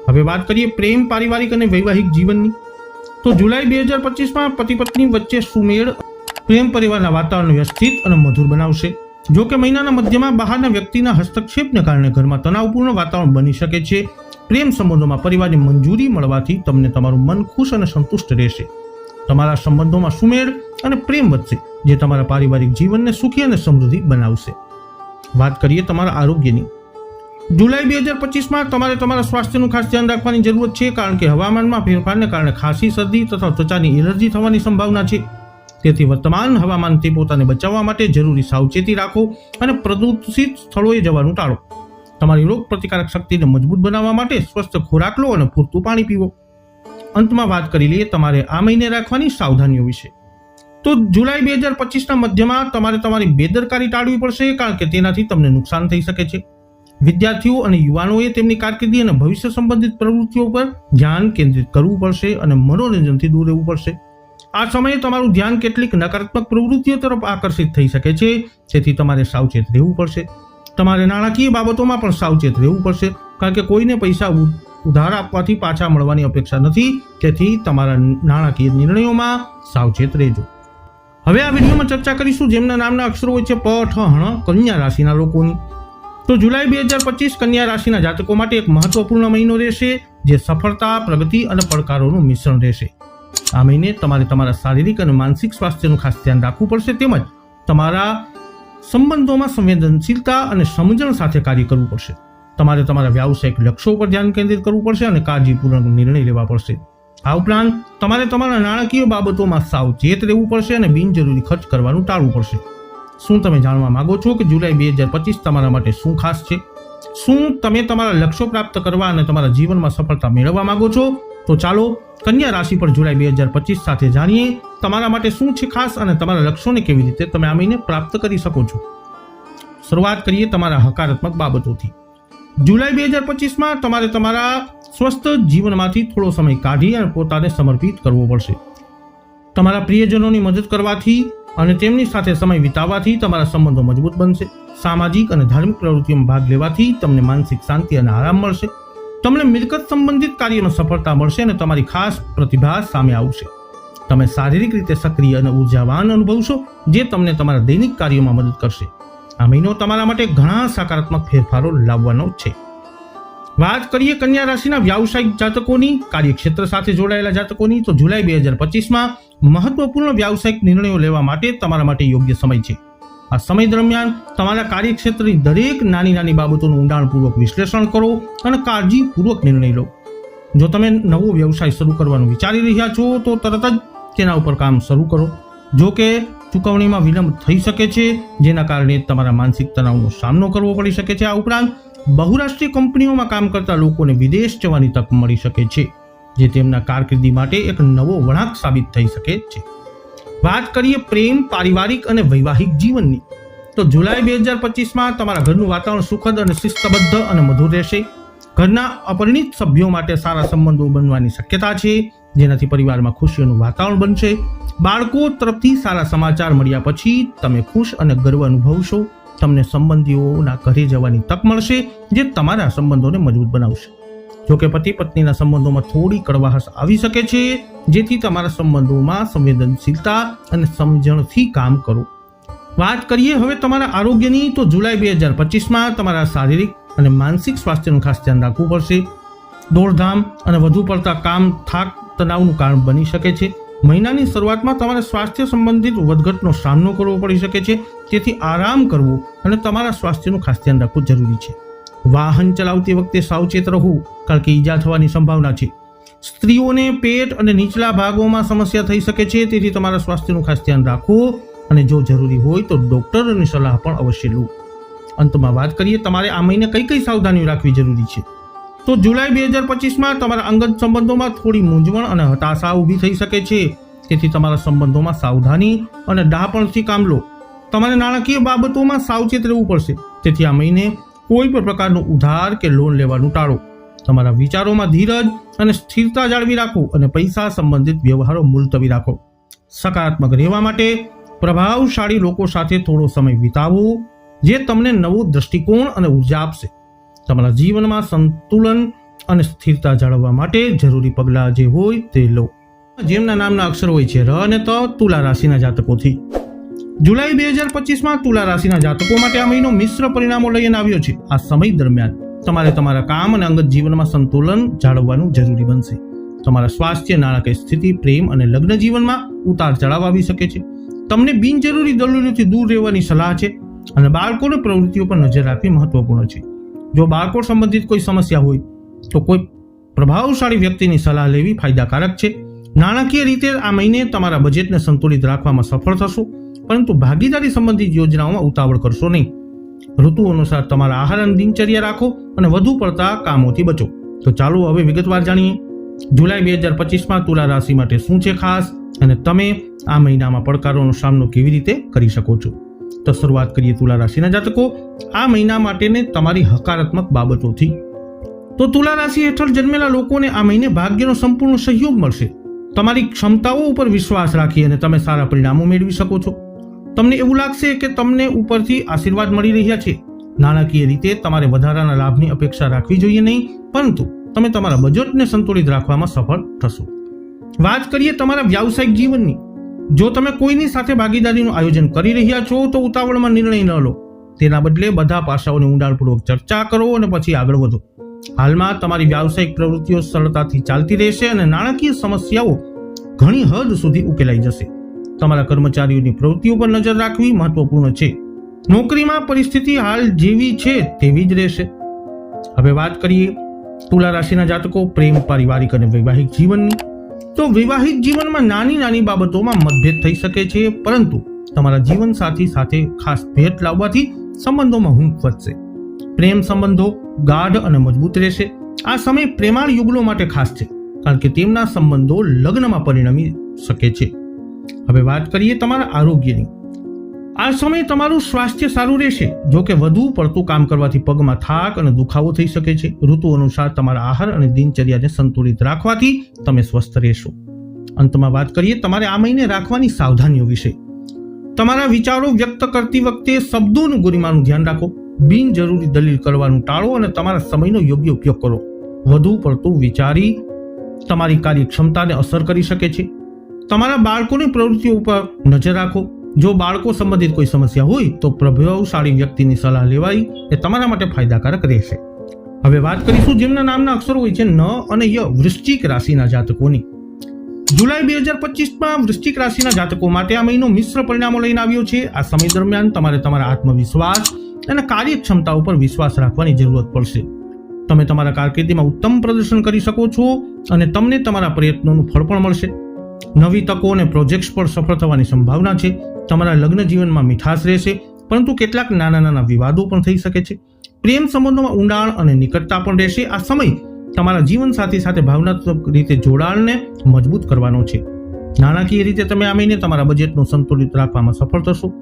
હવે વાત કરીએ પ્રેમ, પારિવારિક અને વૈવાહિક જીવનની. તો જુલાઈ 2025માં પતિ પત્ની વચ્ચે સુમેળ પ્રેમ પરિવારના વાતાવરણ વ્યવસ્થિત અને મધુર બનાવશે. જો કે મહિનાના મધ્યમાં બહારના વ્યક્તિના હસ્તક્ષેપને કારણે ઘરમાં તણાવપૂર્ણ વાતાવરણ બની શકે છે. પ્રેમ સંબંધોમાં પરિવારની મંજૂરી મળવાથી તમને તમારું મન ખુશ અને સંતુષ્ટ રહેશે. તમારા સંબંધોમાં સુમેળ અને પ્રેમ વધશે, જે તમારા પારિવારિક જીવનને સુખી અને સમૃદ્ધિ બનાવશે. વાત કરીએ તમારા આરોગ્યની. જુલાઈ 2025માં તમારે તમારા સ્વાસ્થ્યનું ખાસ ધ્યાન રાખવાની જરૂર છે, કારણ કે હવામાનમાં ફેરફારને કારણે ખાંસી, શરદી તથા ત્વચાની એલર્જી થવાની સંભાવના છે. તેથી વર્તમાન હવામાનથી પોતાને બચાવવા માટે જરૂરી સાવચેતી રાખો અને પ્રદૂષિત સ્થળોએ જવાનું ટાળો. તમારી રોગ પ્રતિકારક શક્તિને મજબૂત બનાવવા માટે સ્વસ્થ ખોરાક લો અને પૂરતું પાણી પીવો. અંતમાં વાત કરી લઈએ તમારે આ મહિને રાખવાની સાવધાનીઓ વિશે. તો જુલાઈ 2025ના મધ્યમાં તમારે તમારી બેદરકારી ટાળવી પડશે, કારણ કે તેનાથી તમને નુકસાન થઈ શકે છે. વિદ્યાર્થીઓ અને યુવાનોએ તેમની કારકિર્દી અને ભવિષ્ય સંબંધિત પ્રવૃત્તિઓ પર ધ્યાન કેન્દ્રિત કરવું પડશે અને મનોરંજનથી દૂર રહેવું પડશે. આ સમયે તમારું ધ્યાન કેટલીક નકારાત્મક પ્રવૃત્તિઓ તરફ આકર્ષિત થઈ શકે છે, તેથી તમારે સાવચેત રહેવું પડશે. તમારે નાણાકીય બાબતોમાં પણ સાવચેત રહેવું પડશે, કારણ કે કોઈને પૈસા ઉધાર આપવાથી પાછા મળવાની અપેક્ષા નથી. તેથી તમારા નાણાકીય નિર્ણયોમાં સાવચેત રહેજો. હવે આ વિડીયોમાં ચર્ચા કરીશું જેમના નામના અક્ષરો હોય છે પ, ઠ, હણ, કન્યા રાશિના લોકોની. તો જુલાઈ 2025 કન્યા રાશિના જાતકો માટે એક મહત્વપૂર્ણ મહિનો રહેશે, જે સફળતા, પ્રગતિ અને પડકારોનું મિશ્રણ રહેશે. આ મહિને તમારે તમારા શારીરિક અને માનસિક સ્વાસ્થ્યનું ખાસ ધ્યાન રાખવું પડશે, તેમજ તમારા સંબંધોમાં સંવેદનશીલતા અને સમજણ સાથે કાર્ય કરવું પડશે. તમારે તમારા વ્યાવસાયિક લક્ષ્યો પર ધ્યાન કેન્દ્રિત કરવું પડશે અને કાળજીપૂર્વક નિર્ણય લેવા પડશે. આ ઉપરાંત તમારે તમારા નાણાકીય બાબતોમાં સાવચેત રહેવું પડશે અને બિનજરૂરી ખર્ચ કરવાનું ટાળવું પડશે. શું તમે જાણવા માંગો છો કે જુલાઈ 2025 તમારા માટે શું ખાસ છે? શું તમે તમારા લક્ષ્યો પ્રાપ્ત કરવા અને તમારા જીવનમાં સફળતા મેળવવા માંગો છો? તો ચાલો કન્યા રાશિ પર જુલાઈ 2025 સાથે જાણીએ તમારા માટે શું છે ખાસ અને તમારા લક્ષ્યોને કેવી રીતે તમે આ મહિને પ્રાપ્ત કરી શકો છો. શરૂઆત કરીએ તમારા હકારાત્મક બાબતોથી. જુલાઈ 2025માં તમારે તમારા સ્વસ્થ જીવનમાંથી થોડો સમય કાઢી અને પોતાને સમર્પિત કરવો પડશે. તમારા પ્રિયજનોની મદદ કરવાથી અને તેમની સાથે સમય વિતાવવાથી તમારા સંબંધો મજબૂત બનશે. સામાજિક અને ધાર્મિક પ્રવૃત્તિઓમાં ભાગ લેવાથી તમને માનસિક શાંતિ અને આરામ મળશે. તમને મિલકત સંબંધિત કાર્યમાં સફળતા મળશે અને તમારી ખાસ પ્રતિભા સામે આવશે. તમે શારીરિક રીતે સક્રિય અને ઉર્જાવાન અનુભવશો, જે તમને તમારા દૈનિક કાર્યોમાં મદદ કરશે. આ મહિનો તમારા માટે ઘણા સકારાત્મક ફેરફારો લાવવાનો છે. વાત કરીએ કન્યા રાશિના વ્યાવસાયિક જાતકોની, કાર્યક્ષેત્ર સાથે જોડાયેલા જાતકોની, તો જુલાઈ 2025માં મહત્વપૂર્ણ વ્યાવસાયિક નિર્ણયો લેવા માટે તમારા માટે યોગ્ય સમય છે. આ સમય દરમિયાન તમારા કાર્યક્ષેત્રની દરેક નાની નાની બાબતોનું ઊંડાણપૂર્વક વિશ્લેષણ કરો અને કાળજીપૂર્વક નિર્ણય લો. જો તમે નવો વ્યવસાય શરૂ કરવાનું વિચારી રહ્યા છો તો તરત જ તેના ઉપર કામ શરૂ કરો. જો કે ચૂકવણીમાં વિલંબ થઈ શકે છે, જેના કારણે તમારા માનસિક તણાવનો સામનો કરવો પડી શકે છે. આ ઉપરાંત બહુરાષ્ટ્રીય કંપનીઓમાં કામ કરતા લોકોને વિદેશ જવાની તક મળી શકે છે, જે તેમના કારકિર્દી માટે એક નવો વળાંક સાબિત થઈ શકે છે. વાત કરીએ પ્રેમ, પારિવારિક અને વૈવાહિક જીવનની, તો જુલાઈ 2025માં તમારા ઘરનું વાતાવરણ સુખદ અને શિસ્તબદ્ધ અને મધુર રહેશે. ઘરના અપરિણિત સભ્યો માટે સારા સંબંધો બનવાની શક્યતા છે, જેનાથી પરિવારમાં ખુશીઓનું વાતાવરણ બનશે. બાળકો તરફથી સારા સમાચાર મળ્યા પછી તમે ખુશ અને ગર્વ અનુભવશો. તમને સંબંધીઓના ઘરે જવાની તક મળશે, જે તમારા સંબંધોને મજબૂત બનાવશે. જોકે પતિ પત્નીના સંબંધોમાં થોડી કડવાશ આવી શકે છે, જેથી તમારા સંબંધોમાં સંવેદનશીલતા અને સમજણથી કામ કરો. વાત કરીએ હવે તમારા આરોગ્યની, તો જુલાઈ 2025માં તમારા શારીરિક અને માનસિક સ્વાસ્થ્યનું ખાસ ધ્યાન રાખવું પડશે. દોડધામ અને વધુ પડતા કામ થાક તણાવનું કારણ બની શકે છે. મહિનાની શરૂઆતમાં તમારે સ્વાસ્થ્ય સંબંધિત વધઘટનો સામનો કરવો પડી શકે છે, તેથી આરામ કરવો અને તમારા સ્વાસ્થ્યનું ખાસ ધ્યાન રાખવું જરૂરી છે. વાહન ચલાવતી વખતે સાવચેત રહો, કારણ કે ઈજા થવાની સંભાવના છે. સ્ત્રીઓને પેટ અને નીચલા ભાગોમાં સમસ્યા થઈ શકે છે, તેથી તમારા સ્વાસ્થ્યનું ખાસ ધ્યાન રાખો અને જો જરૂરી હોય તો ડોક્ટરની સલાહ પણ અવશ્ય લો. અંતમાં વાત કરીએ તમારે આ મહિને કઈ કઈ સાવધાનીઓ રાખવી જરૂરી છે. તો જુલાઈ 2025માં તમારા અંગત સંબંધોમાં થોડી મૂંઝવણ અને હતાશા ઊભી થઈ શકે છે, તેથી તમારા સંબંધોમાં સાવધાની અને ડહાપણથી કામ લો. તમારે નાણાકીય બાબતોમાં સાવચેત રહેવું પડશે, તેથી આ મહિને કોઈ પણ પ્રકારનો ઉધાર કે લોન લેવાનું ટાળો. તમારા વિચારોમાં ધીરજ અને સ્થિરતા જાળવી રાખો અને પૈસા સંબંધિત વ્યવહારો મુલતવી રાખો. સકારાત્મક રહેવા માટે પ્રભાવશાળી લોકો સાથે થોડો સમય વિતાવો, જે તમને નવો દ્રષ્ટિકોણ અને ઉર્જા આપશે. તમારા જીવનમાં સંતુલન અને સ્થિરતા જાળવવા માટે જરૂરી પગલાં જે હોય તે લો. જેમના નામના અક્ષર હોય છે ર અને ત, તુલા રાશિના જાતકોથી. જુલાઈ 2025માં તુલા રાશિના જાતકો માટે આ મહિનો મિશ્ર પરિણામો લઈને આવ્યો છે. આ સમય દરમિયાન તમારે તમારા કામ અને અંગત જીવનમાં સંતુલન જાળવવાનું જરૂરી બનશે. તમારા સ્વાસ્થ્ય, નાણાકીય સ્થિતિ, પ્રેમ અને લગ્ન જીવનમાં ઉતાર ચઢાવ આવી શકે છે. તમને બિનજરૂરી દલીલોથી દૂર રહેવાની સલાહ છે અને બાળકોની પ્રવૃત્તિઓ પર નજર રાખવી મહત્વપૂર્ણ છે. જો બાળકો સંબંધિત કોઈ સમસ્યા હોય તો કોઈ પ્રભાવશાળી વ્યક્તિની સલાહ લેવી ફાયદાકારક છે. નાણાકીય રીતે આ મહિને તમારા બજેટને સંતુલિત રાખવામાં સફળ થશો, પરંતુ ભાગીદારી સંબંધિત યોજનાઓમાં ઉતાવળ કરશો નહીં. ઋતુ અનુસાર તમારા આહાર અને દિનચર્યા રાખો અને વધુ પડતા કામોથી બચો. તો ચાલો હવે વિગતવાર જાણીએ જુલાઈ 2025માં તુલા રાશિ માટે શું છે ખાસ અને તમે આ મહિનામાં પડકારોનો સામનો કેવી રીતે કરી શકો છો. તો શરૂઆત કરીએ તુલા રાશિના જાતકો આ મહિના માટેને તમારી હકારાત્મક બાબતોથી. તો તુલા રાશિ હેઠળ જન્મેલા લોકોને આ મહિને ભાગ્યનો સંપૂર્ણ સહયોગ મળશે. તમારી ક્ષમતાઓ ઉપર વિશ્વાસ રાખી અને તમે સારા પરિણામો મેળવી શકો છો. તમને એવું લાગશે કે તમને ઉપરથી આશીર્વાદ મળી રહ્યા છે. નાણાકીય રીતે તમારે વધારાના લાભની અપેક્ષા રાખવી જોઈએ નહીં, પરંતુ તમે તમારા બજેટને સંતુલિત રાખવામાં સફળ થશો. વાત કરીએ તમારા વ્યાવસાયિક જીવનની. જો તમે કોઈની સાથે ભાગીદારીનું આયોજન કરી રહ્યા છો તો ઉતાવળમાં નિર્ણય ન લો. તેના બદલે બધા પાસાઓને ઊંડાણપૂર્વક ચર્ચા કરો અને પછી આગળ વધો. હાલમાં તમારી વ્યાવસાયિક પ્રવૃત્તિઓ સરળતાથી ચાલતી રહેશે અને નાણાકીય સમસ્યાઓ ઘણી હદ સુધી ઉકેલાઈ જશે. તમારા કર્મચારીઓની પ્રવૃત્તિઓ પર નજર રાખવી મહત્વપૂર્ણ છે. નોકરીમાં પરિસ્થિતિ હાલ જેવી છે તેવી જ રહેશે. હવે વાત કરીએ તુલા રાશિના જાતકો પ્રેમ, પારિવારિક અને વૈવાહિક જીવનની. તો વૈવાહિક જીવનમાં નાની નાની બાબતોમાં મતભેદ થઈ શકે છે, પરંતુ તમારા જીવનસાથી સાથે ખાસ ભેટ લાવવાથી સંબંધોમાં હૂંફ વધશે. પ્રેમ સંબંધો ગાઢ અને મજબૂત રહેશે. આ સમય પ્રેમાળ યુગલો માટે ખાસ છે, કારણ કે તેમના સંબંધો લગ્નમાં પરિણમી શકે છે. હવે વાત કરીએ તમારા આરોગ્યની. આ સમય તમારું સ્વાસ્થ્ય સારું રહેશે, જો કે વધુ પડતું કામ કરવાથી પગમાં થાક અને દુખાવો થઈ શકે છે. ઋતુ અનુસાર તમારા આહાર અને દિનચર્યાને સંતુલિત રાખવાથી તમે સ્વસ્થ રહેશો. અંતમાં વાત કરીએ તમારે આ મહિને રાખવાની સાવધાનીઓ વિશે. તમારા વિચારો વ્યક્ત કરતી વખતે શબ્દોનું ગરિમાનું ધ્યાન રાખો. બિનજરૂરી દલીલ કરવાનું ટાળો અને તમારા સમયનો યોગ્ય ઉપયોગ કરો. વધુ પડતું વિચારી તમારી કાર્યક્ષમતાને અસર કરી શકે છે. તમારા બાળકોની પ્રવૃત્તિઓ ઉપર નજર રાખો. જો બાળકો સંબંધિત કોઈ સમસ્યા હોય તો પ્રભાવશાળી વ્યક્તિની સલાહ લેવાય એ તમારા માટે ફાયદાકારક રહેશે. હવે વાત કરીશું જેમના નામના અક્ષરો હોય છે ન અને ય, વૃશ્ચિક રાશિના જાતકોની. જુલાઈ 2025માં વૃશ્ચિક રાશિના જાતકો માટે આ મહિનો મિશ્ર પરિણામો લઈને આવ્યો છે. આ સમય દરમિયાન તમારે તમારા આત્મવિશ્વાસ અને કાર્યક્ષમતા ઉપર વિશ્વાસ રાખવાની જરૂરત પડશે. તમે તમારા કારકિર્દીમાં ઉત્તમ પ્રદર્શન કરી શકો છો અને તમને તમારા પ્રયત્નોનું ફળ પણ મળશે. નવી તકો અને પ્રોજેક્ટ્સ પર સફળ થવાની સંભાવના છે. તમારા લગ્ન જીવનમાં મીઠાશ રહેશે, પરંતુ કેટલાક નાના નાના વિવાદો પણ થઈ શકે છે. પ્રેમ સંબંધોમાં ઊંડાણ અને નિકટતા પણ રહેશે. આ સમય તમારા જીવનસાથી સાથે ભાવનાત્મક રીતે જોડાણને મજબૂત કરવાનો છે. નાણાકીય રીતે તમે આ મહિને તમારા બજેટનું સંતુલિત રાખવામાં સફળ થશો.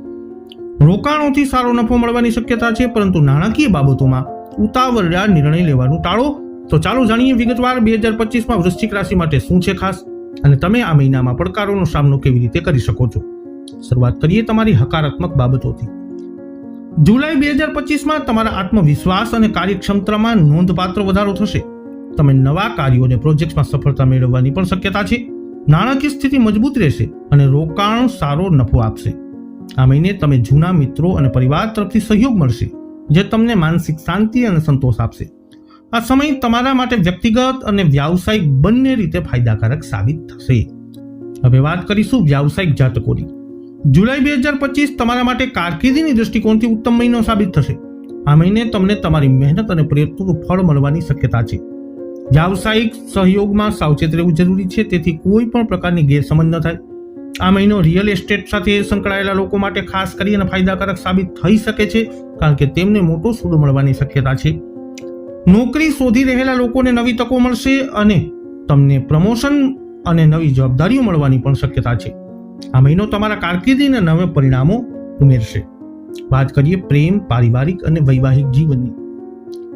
રોકાણોથી સારો નફો મળવાની શક્યતા છે, પરંતુ નાણાકીય બાબતોમાં ઉતાવળિયા નિર્ણય લેવાનું ટાળો. તો ચાલો જાણીએ વિગતવાર 2025માં વૃશ્ચિક રાશિ માટે શું છે ખાસ, અને તમે આ મહિનામાં પડકારોનો સામનો કેવી રીતે કરી શકો છો. શરૂઆત કરીએ તમારી હકારાત્મક બાબતોથી. જુલાઈ 2025માં તમારા આત્મવિશ્વાસ અને કાર્યક્ષમતામાં નોંધપાત્ર વધારો થશે. તમે નવા કાર્યો અને પ્રોજેક્ટ્સમાં સફળતા મેળવવાની પણ શક્યતા છે. નાણાકીય સ્થિતિ મજબૂત રહેશે અને રોકાણ સારો નફો આપશે. આ મહિને તમે જૂના મિત્રો અને પરિવાર તરફથી સહયોગ મળશે, જે તમને માનસિક શાંતિ અને સંતોષ આપશે. આ સમય તમારા માટે વ્યક્તિગત અને વ્યાવસાયિક બંને રીતે ફાયદાકારક સાબિત થશે. હવે વાત કરીશું વ્યાવસાયિક જાતકોની. જુલાઈ 2025 તમારા માટે કારકિર્દીની દૃષ્ટિકોણથી ઉત્તમ મહિનો સાબિત થશે. આ મહિને તમને તમારી મહેનત અને પ્રયત્નોનું ફળ મળવાની શક્યતા છે. વ્યાવસાયિક સહયોગમાં સાવચેત રહેવું જરૂરી છે, તેથી કોઈ પણ પ્રકારની ગેરસમજ ન થાય. આ મહિનો રિયલ એસ્ટેટ સાથે સંકળાયેલા લોકો માટે ખાસ કરીને ફાયદાકારક સાબિત થઈ શકે છે, કારણ કે તેમને મોટો સૂદ મળવાની શક્યતા છે. નોકરી શોધી રહેલા લોકોને નવી તકો મળશે અને તમને પ્રમોશન અને નવી જવાબદારીઓ મળવાની પણ શક્યતા છે. આ મહિનો તમારા કારકિર્દીના નવા પરિણામો ઉમેરશે. વાત કરીએ પ્રેમ, પારિવારિક અને વૈવાહિક જીવનની.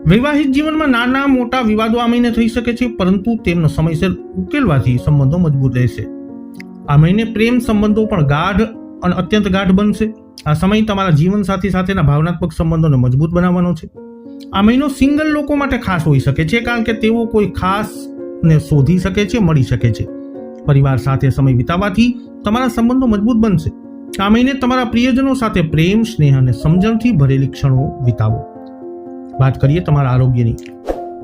વૈવાહિક જીવનમાં નાના મોટા વિવાદો આ મહિને થઈ શકે છે, પરંતુ તેમનો સમયસર ઉકેલવાથી સંબંધો મજબૂત રહેશે. આ મહિને પ્રેમ સંબંધો પણ ગાઢ અને અત્યંત ગાઢ બનશે. આ સમય તમારા જીવનસાથી સાથેના ભાવનાત્મક સંબંધોને મજબૂત બનાવવાનો છે. આ મહિનો સિંગલ લોકો માટે ખાસ હોઈ શકે છે, કારણ કે તેઓ કોઈ ખાસને શોધી શકે છે, મળી શકે છે. પરિવાર સાથે સમય વિતાવવાથી તમારા સંબંધો મજબૂત બનશે. આ મહિને તમારા પ્રિયજનો સાથે પ્રેમ, સ્નેહ અને સમજણથી ભરેલી ક્ષણો વિતાવો. વાત કરીએ તમારા આરોગ્યની.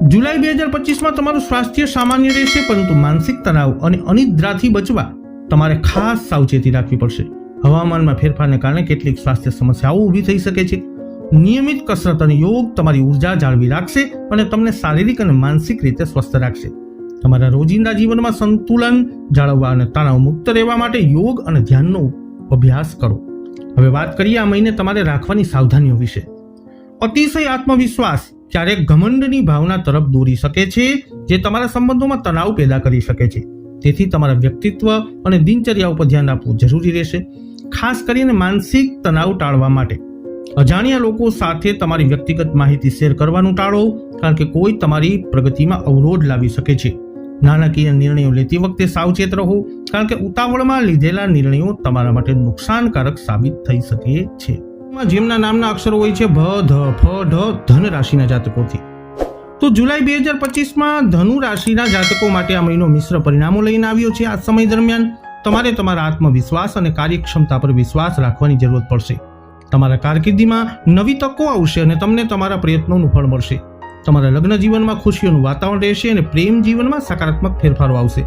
જુલાઈ 2025માં તમારું સ્વાસ્થ્ય સામાન્ય રહેશે, પરંતુ માનસિક તણાવ અને અનિદ્રાથી બચવા તમારે ખાસ સાવચેતી રાખવી પડશે. હવામાનમાં ફેરફારને કારણે કેટલીક સ્વાસ્થ્ય સમસ્યાઓ ઊભી થઈ શકે છે. નિયમિત કસરત અને યોગ તમારી ઉર્જા જાળવી રાખશે અને તમને શારીરિક અને માનસિક રીતે સ્વસ્થ રાખશે. તમારા રોજિંદા જીવનમાં સંતુલન જાળવવા અને તણાવ મુક્ત રહેવા માટે યોગ અને ધ્યાનનો અભ્યાસ કરો. હવે વાત કરીએ આ મહિને તમારે રાખવાની સાવધાનીઓ વિશે. અતિશય આત્મવિશ્વાસ ક્યારેક ઘમંડની ભાવના તરફ દોરી શકે છે, જે તમારા સંબંધોમાં તણાવ પેદા કરી શકે છે. તેથી તમારા વ્યક્તિત્વ અને દિનચર્યા ઉપર ધ્યાન આપવું જરૂરી રહેશે, ખાસ કરીને માનસિક તણાવ ટાળવા માટે. અજાણ્યા લોકો સાથે તમારી વ્યક્તિગત માહિતી શેર કરવાનું ટાળો, કારણ કે કોઈ તમારી પ્રગતિમાં અવરોધ લાવી શકે છે. નાણાકીય નિર્ણયો લેતી વખતે સાવચેત રહો, કારણ કે ઉતાવળમાં લીધેલા નિર્ણયો તમારા માટે નુકસાનકારક સાબિત થઈ શકે છે. જેમના નામના અક્ષરો હોય છે ભ, ધ, ફ, ઢ, ધન રાશિના જાતકોથી. તો જુલાઈ 2025માં ધનુ રાશિના જાતકો માટે આ મહિનો મિશ્ર પરિણામો લઈને આવ્યો છે. આ સમય દરમિયાન તમારે તમારા આત્મવિશ્વાસ અને કાર્યક્ષમતા પર વિશ્વાસ રાખવાની જરૂરત પડશે. તમારા કારકિર્દીમાં નવી તકો આવશે અને તમને તમારા પ્રયત્નોનું ફળ મળશે. તમારા લગ્ન જીવનમાં ખુશીઓનું વાતાવરણ રહેશે અને પ્રેમ જીવનમાં સકારાત્મક ફેરફારો આવશે.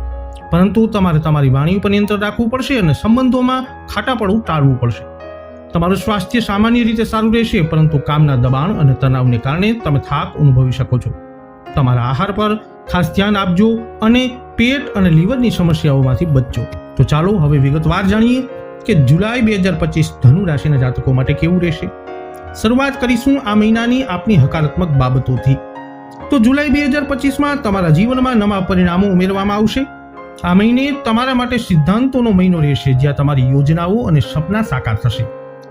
પરંતુ તમારે તમારી વાણી ઉપર નિયંત્રણ રાખવું પડશે અને સંબંધોમાં ખાટાપણું ટાળવું પડશે. તમારું સ્વાસ્થ્ય સામાન્ય રીતે સારું રહેશે, પરંતુ કામના દબાણ અને તણાવને કારણે તમે થાક અનુભવી શકો છો. તમારા આહાર પર ખાસ ધ્યાન આપજો અને પેટ અને લીવરની સમસ્યાઓમાંથી બચજો. તો ચાલો હવે વિગતવાર જાણીએ કે જુલાઈ 2025 ધનુ રાશિના જાતકો માટે કેવું રહેશે. શરૂઆત કરીશું આ મહિનાની આપની હકારાત્મક બાબતોથી. તો જુલાઈ 2025માં તમારા જીવનમાં નવા પરિણામો ઉમેરવામાં આવશે. આ મહિને તમારા માટે સિદ્ધાંતોનો મહિનો રહેશે, જ્યાં તમારી યોજનાઓ અને સપના સાકાર થશે.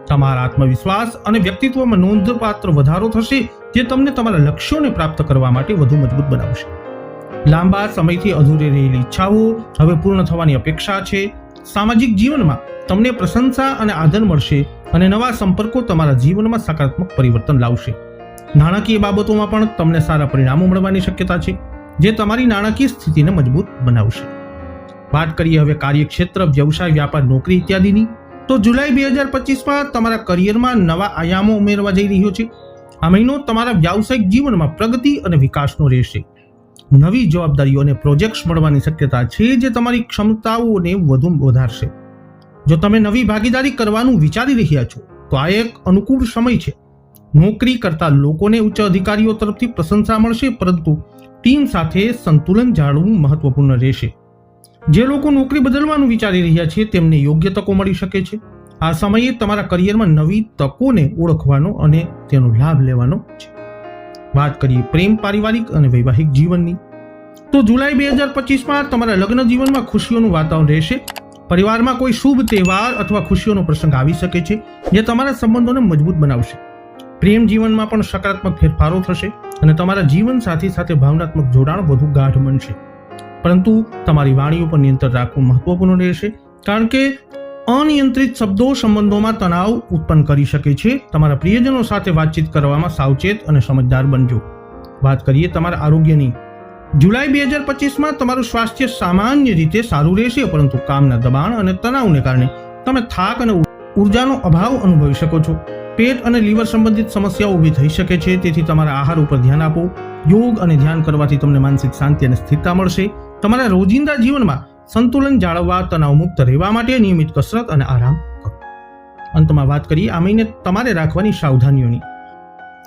તમારા આત્મવિશ્વાસ અને વ્યક્તિત્વમાં નોંધપાત્ર વધારો થશે, જે તમને તમારા લક્ષ્યોને પ્રાપ્ત કરવા માટે વધુ મજબૂત બનાવશે. લાંબા સમયથી અધૂરી રહેલી ઈચ્છાઓ હવે પૂર્ણ થવાની અપેક્ષા છે. સામાજિક જીવનમાં તમને પ્રશંસા અને આદર મળશે અને નવા સંપર્કો તમારા જીવનમાં સકારાત્મક પરિવર્તન લાવશે. નાણાકીય બાબતોમાં પણ તમને સારા પરિણામો મળવાની શક્યતા છે, જે તમારી નાણાકીય સ્થિતિને મજબૂત બનાવશે. વાત કરીએ હવે કાર્યક્ષેત્ર, વ્યવસાય, વ્યાપાર, નોકરી ઇત્યાદિની. તો જુલાઈ 2025માં તમારા કરિયરમાં નવા આયામો ઉમેરવા જઈ રહ્યો છે. આ મહિનો તમારા વ્યાવસાયિક જીવનમાં પ્રગતિ અને વિકાસનો રહેશે. નવી જવાબદારીઓ અને પ્રોજેક્ટ્સ મળવાની શક્યતા છે, જે તમારી ક્ષમતાઓને વધુ વધારશે. જો તમે નવી ભાગીદારી કરવાનું વિચારી રહ્યા છો તો આ એક અનુકૂળ સમય છે. નોકરી કરતા લોકોને ઉચ્ચ અધિકારીઓ તરફથી પ્રશંસા મળશે, પરંતુ ટીમ સાથે સંતુલન જાળવવું મહત્વપૂર્ણ રહેશે. જે લોકો નોકરી બદલવાનું વિચારી રહ્યા છે તેમને યોગ્ય તકો મળી શકે છે. આ સમયે તમારા કરિયરમાં નવી તકોને ઓળખવાનો અને તેનો લાભ લેવાનો છે. વાત કરીએ પ્રેમ, પારિવારિક અને વૈવાહિક જીવનની. તો જુલાઈ 2025માં તમારા લગ્ન જીવનમાં ખુશીઓનું વાતાવરણ રહેશે. પરિવારમાં કોઈ શુભ તહેવાર અથવા ખુશીઓનો પ્રસંગ આવી શકે છે, જે તમારા સંબંધોને મજબૂત બનાવશે. પ્રેમ જીવનમાં પણ સકારાત્મક ફેરફારો થશે અને તમારા જીવન સાથી સાથે ભાવનાત્મક જોડાણ વધુ ગાઢ બનશે. પરંતુ તમારી વાણી ઉપર નિયંત્રણ રાખવું મહત્વપૂર્ણ રહેશે, કારણ કે અનિયંત્રિત શબ્દો સંબંધોમાં તણાવ ઉત્પન્ન કરી શકે છે. તમારા પ્રિયજનો સાથે વાતચીત કરવામાં સાવચેત અને સમજદાર બનજો. વાત કરીએ તમારા આરોગ્યની. જુલાઈ 2025માં તમારું સ્વાસ્થ્ય સામાન્ય રીતે સારું રહેશે, પરંતુ કામના દબાણ અને તણાવને કારણે તમે થાક અને ઉર્જાનો અભાવ અનુભવી શકો છો. પેટ અને લીવર સંબંધિત સમસ્યાઓ ઊભી થઈ શકે છે, તેથી તમારા આહાર ઉપર ધ્યાન આપો. યોગ અને ધ્યાન કરવાથી તમને માનસિક શાંતિ અને સ્થિરતા મળશે. તમારા રોજિંદા જીવનમાં સંતુલન જાળવવા, તણાવ મુક્ત રહેવા માટે નિયમિત કસરત અને આરામ કરો. અંતમાં વાત કરીએ આ મહિને તમારે રાખવાની સાવધાનીઓની.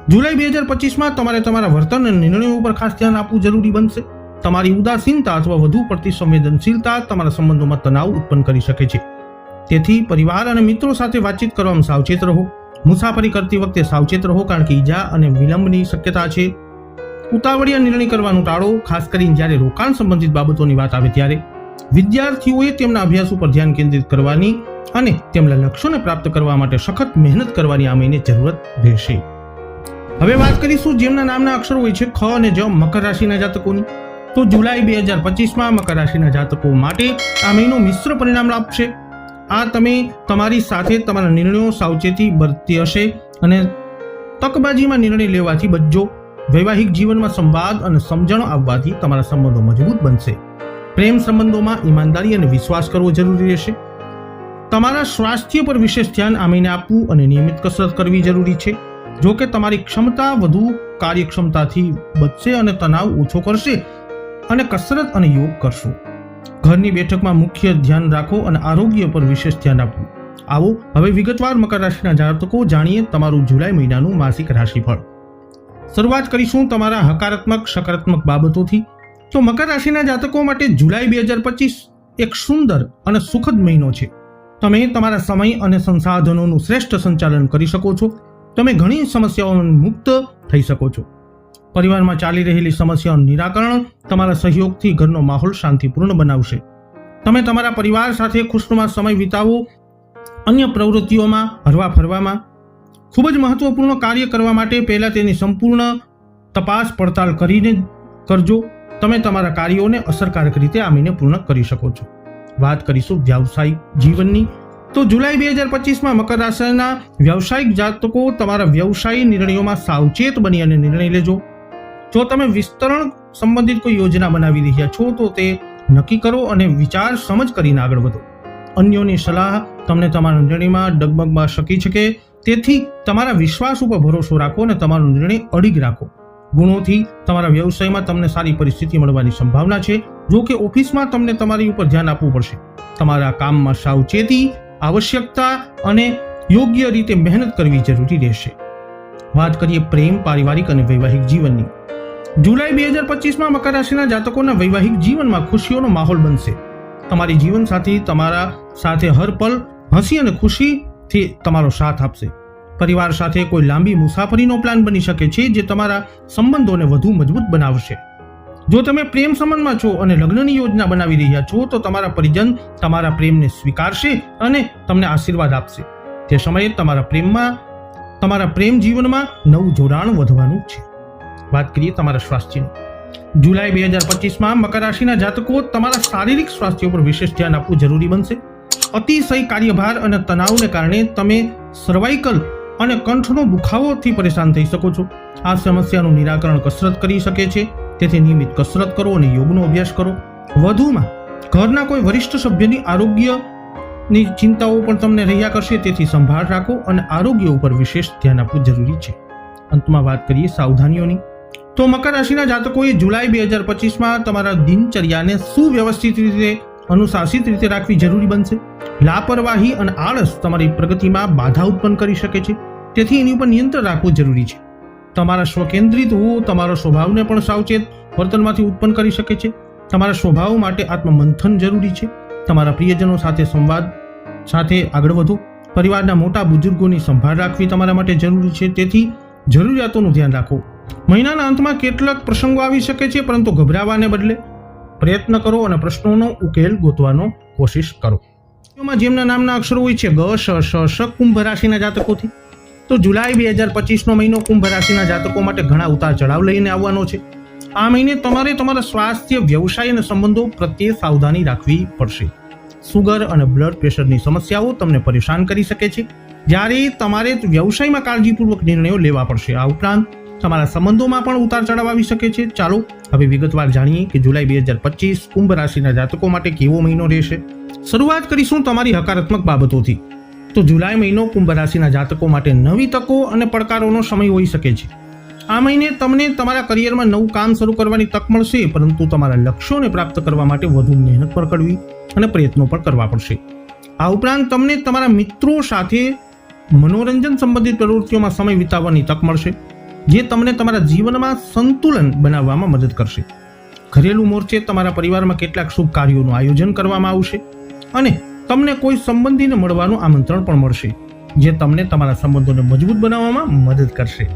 જુલાઈ 2025માં તમારે તમારા વર્તન અને નિર્ણયો ઉપર ખાસ ધ્યાન આપવું જરૂરી બનશે. તમારી ઉદાસીનતા અથવા વધુ પડતી સંવેદનશીલતા તમારા સંબંધોમાં તણાવ ઉત્પન્ન કરી શકે છે. તેથી પરિવાર અને મિત્રો સાથે વાતચીત કરવામાં સાવચેત રહો. મુસાફરી કરતી વખતે સાવચેત રહો, કારણ કે ઈજા અને વિલંબની શક્યતા છે. ઉતાવળિયા નિર્ણય કરવાનું ટાળો, ખાસ કરીને જ્યારે રોકાણ સંબંધિત બાબતોની વાત આવે ત્યારે. વિદ્યાર્થીઓએ તેમના અભ્યાસ ઉપર ધ્યાન કેન્દ્રિત કરવાની અને તેમના લક્ષ્યોને પ્રાપ્ત કરવા માટે સખત મહેનત કરવાની આ મહિને જરૂરત રહેશે. હવે વાત કરીશું જેમના નામના અક્ષરો હોય છે ખ અને જ, મકર રાશિના જાતકોની. તો જુલાઈ 2025માં મકર રાશિના જાતકો માટે આ મહિનો મિશ્ર પરિણામ આપશે. આ તમે તમારી સાથે તમારા નિર્ણયો સાવચેતી બરતી હશે અને તકબાજીમાં નિર્ણય લેવાથી બચજો. વૈવાહિક જીવનમાં સંવાદ અને સમજણ આવવાથી તમારા સંબંધો મજબૂત બનશે. પ્રેમ સંબંધોમાં ઈમાનદારી અને વિશ્વાસ કરવો જરૂરી રહેશે. તમારા સ્વાસ્થ્ય પર વિશેષ ધ્યાન આ મહિને આપવું અને નિયમિત કસરત કરવી જરૂરી છે. જો કે તમારી ક્ષમતા વધુ કાર્યક્ષમતાથી બચશે અને તણાવ ઓછો કરશે અને કસરત અને યોગ કરશો. ઘરની બેઠકમાં મુખ્ય ધ્યાન રાખો અને આરોગ્ય પર વિશેષ ધ્યાન આપવું. આવો હવે વિગતવાર મકર રાશિના જાતકો જાણીએ તમારું જુલાઈ મહિનાનું માસિક રાશિફળ. શરૂઆત કરીશું તમારા હકારાત્મક સકારાત્મક બાબતોથી. તો મકર રાશિના જાતકો માટે જુલાઈ 2025 એક સુંદર અને સુખદ મહિનો છે. તમે તમારા સમય અને સંસાધનોનું શ્રેષ્ઠ સંચાલન કરી શકો છો. તમે ઘણી સમસ્યાઓથી મુક્ત થઈ શકો છો. પરિવારમાં ચાલી રહેલી સમસ્યાઓનું નિરાકરણ તમારા સહયોગથી ઘરનો માહોલ શાંતિપૂર્ણ બનાવશે. તમે તમારા પરિવાર સાથે ખુશનુમા સમય વિતાવો. અન્ય પ્રવૃત્તિઓમાં હરવા ફરવામાં ખૂબ જ મહત્વપૂર્ણ કાર્ય કરવા માટે પહેલા તેની સંપૂર્ણ તપાસ પડતાલ કરીને કરજો. તમે તમારા કાર્યોને અસરકારક રીતે આ મહિને પૂર્ણ કરી શકો છો. વાત કરીશું વ્યવસાયિક જીવનની. તો જુલાઈ 2025માં મકર રાશિના વ્યવસાયિક જાતકો તમારા વ્યવસાયી નિર્ણયોમાં સાવચેત બની અને નિર્ણય લેજો. જો તમે વિસ્તરણ સંબંધિત કોઈ યોજના બનાવી રહ્યા છો તો તે નક્કી કરો અને વિચાર સમજ કરીને આગળ વધો. અન્યોની સલાહ તમને તમારા નિર્ણયમાં ડગમગમાં શકી શકે, તેથી તમારા વિશ્વાસ ઉપર ભરોસો રાખો અને તમારો નિર્ણય અડીગ રાખો. ગુણોથી તમારા વ્યવસાયમાં તમને સારી પરિસ્થિતિ મળવાની સંભાવના છે. જો કે ઓફિસમાં તમને તમારી ઉપર ધ્યાન આપવું પડશે. તમારા કામમાં સાવચેતી, આવશ્યકતા અને યોગ્ય રીતે મહેનત કરવી જરૂરી રહેશે. વાત કરીએ પ્રેમ, પારિવારિક અને વૈવાહિક જીવનની. જુલાઈ 2025માં મકર રાશિના જાતકોના વૈવાહિક જીવનમાં ખુશીઓનો માહોલ બનશે. તમારી જીવનસાથી તમારા સાથે હર પલ હસી અને ખુશીથી તમારો સાથ આપશે. પરિવાર સાથે કોઈ લાંબી મુસાફરીનો પ્લાન બની શકે છે જે તમારા સંબંધોને વધુ મજબૂત બનાવશે. જો તમે પ્રેમ સંબંધમાં છો અને લગ્નની યોજના બનાવી રહ્યા છો તો તમારા પરિજન તમારા પ્રેમને સ્વીકારશે અને તમને આશીર્વાદ આપશે. તે સમયે તમારા પ્રેમ જીવનમાં નવું જોડાણ વધવાનું છે. વાત કરીએ તમારા સ્વાસ્થ્યની. જુલાઈ 2025માં મકર રાશિના જાતકો તમારા શારીરિક સ્વાસ્થ્ય પર વિશેષ ધ્યાન આપવું જરૂરી બનશે. અતિશય કાર્યભાર અને તણાવને કારણે તમે સર્વાઇકલ અને કંઠનો દુખાવોથી પરેશાન થઈ શકો છો. આ સમસ્યાનું નિરાકરણ કસરત કરી શકે છે, તેથી નિયમિત કસરત કરો અને યોગનો અભ્યાસ કરો. વધુમાં ઘરના કોઈ વરિષ્ઠ સભ્યની આરોગ્યની ચિંતાઓ પણ તમને રહ્યા કરશે, તેથી સંભાળ રાખો અને આરોગ્ય ઉપર વિશેષ ધ્યાન આપવું જરૂરી છે. અંતમાં વાત કરીએ સાવધાનીઓની. તો મકર રાશિના જાતકોએ જુલાઈ 2025માં તમારા દિનચર્યાને સુવ્યવસ્થિત રીતે અનુશાસિત રીતે રાખવી જરૂરી બનશે. લાપરવાહી અને આળસ તમારી પ્રગતિમાં બાધા ઉત્પન્ન કરી શકે છે, તેથી એની ઉપર નિયંત્રણ રાખવું જરૂરી છે. તમારા સ્વકેન્દ્રિત હોવું તમારા સ્વભાવને પણ સાવચેત વર્તનમાંથી ઉત્પન્ન કરી શકે છે. તમારા સ્વભાવ માટે આત્મમંથન જરૂરી છે. તમારા પ્રિયજનો સાથે સંવાદ સાથે આગળ વધો. પરિવારના મોટા બુઝુર્ગોની સંભાળ રાખવી તમારા માટે જરૂરી છે, તેથી જરૂરિયાતોનું ધ્યાન રાખો. મહિનાના અંતમાં કેટલાક પ્રસંગો આવી શકે છે, પરંતુ ગભરાવાને બદલે પ્રયત્ન કરો અને પ્રશ્નોનો ઉકેલ ગોતવાનો કોશિશ કરો. જેમના નામના અક્ષરો હોય છે ગ, શ, શ, શ, કુંભ રાશિના જાતકોથી. તો જુલાઈ 2025નો મહિનો કુંભ રાશિના જાતકો માટે ઘણા ઉતાર ચઢાવ લઈને આવવાનો છે. આ મહિને તમારે તમારા સ્વાસ્થ્ય, વ્યવસાય અને સંબંધો પ્રત્યે સાવધાની રાખવી પડશે. સુગર અને બ્લડ પ્રેશરની સમસ્યાઓ તમને પરેશાન કરી શકે છે, જ્યારે તમારે વ્યવસાયમાં કાળજીપૂર્વક નિર્ણયો લેવા પડશે. આ ઉપરાંત તમારા સંબંધોમાં પણ ઉતાર ચઢાવ આવી શકે છે. ચાલો હવે વિગતવાર જાણીએ કે જુલાઈ 2025 કુંભ રાશિના જાતકો માટે કેવો મહિનો રહેશે. શરૂઆત કરીશું તમારી હકારાત્મક બાબતોથી. તો જુલાઈ મહિનો કુંભ રાશિના જાતકો માટે નવી તકો અને પડકારોનો સમય હોઈ શકે છે. આ મહિને તમને તમારા કરિયરમાં નવું કામ શરૂ કરવાની તક મળશે, પરંતુ તમારા લક્ષ્યોને પ્રાપ્ત કરવા માટે વધુ મહેનત પણ કરવી અને પ્રયત્નો પણ કરવા પડશે. આ ઉપરાંત તમને તમારા મિત્રો સાથે મનોરંજન સંબંધિત પ્રવૃત્તિઓમાં સમય વિતાવવાની તક મળશે, જે તમને તમારા જીવનમાં સંતુલન બનાવવામાં મદદ કરશે. ઘરેલું મોરચે તમારા પરિવારમાં કેટલાક શુભ કાર્યોનું આયોજન કરવામાં આવશે અને તમને કોઈ સંબંધીને મળવાનું આમંત્રણ પણ મળશે, જે તમને તમારા સંબંધોને મજબૂત બનાવવામાં મદદ કરશે.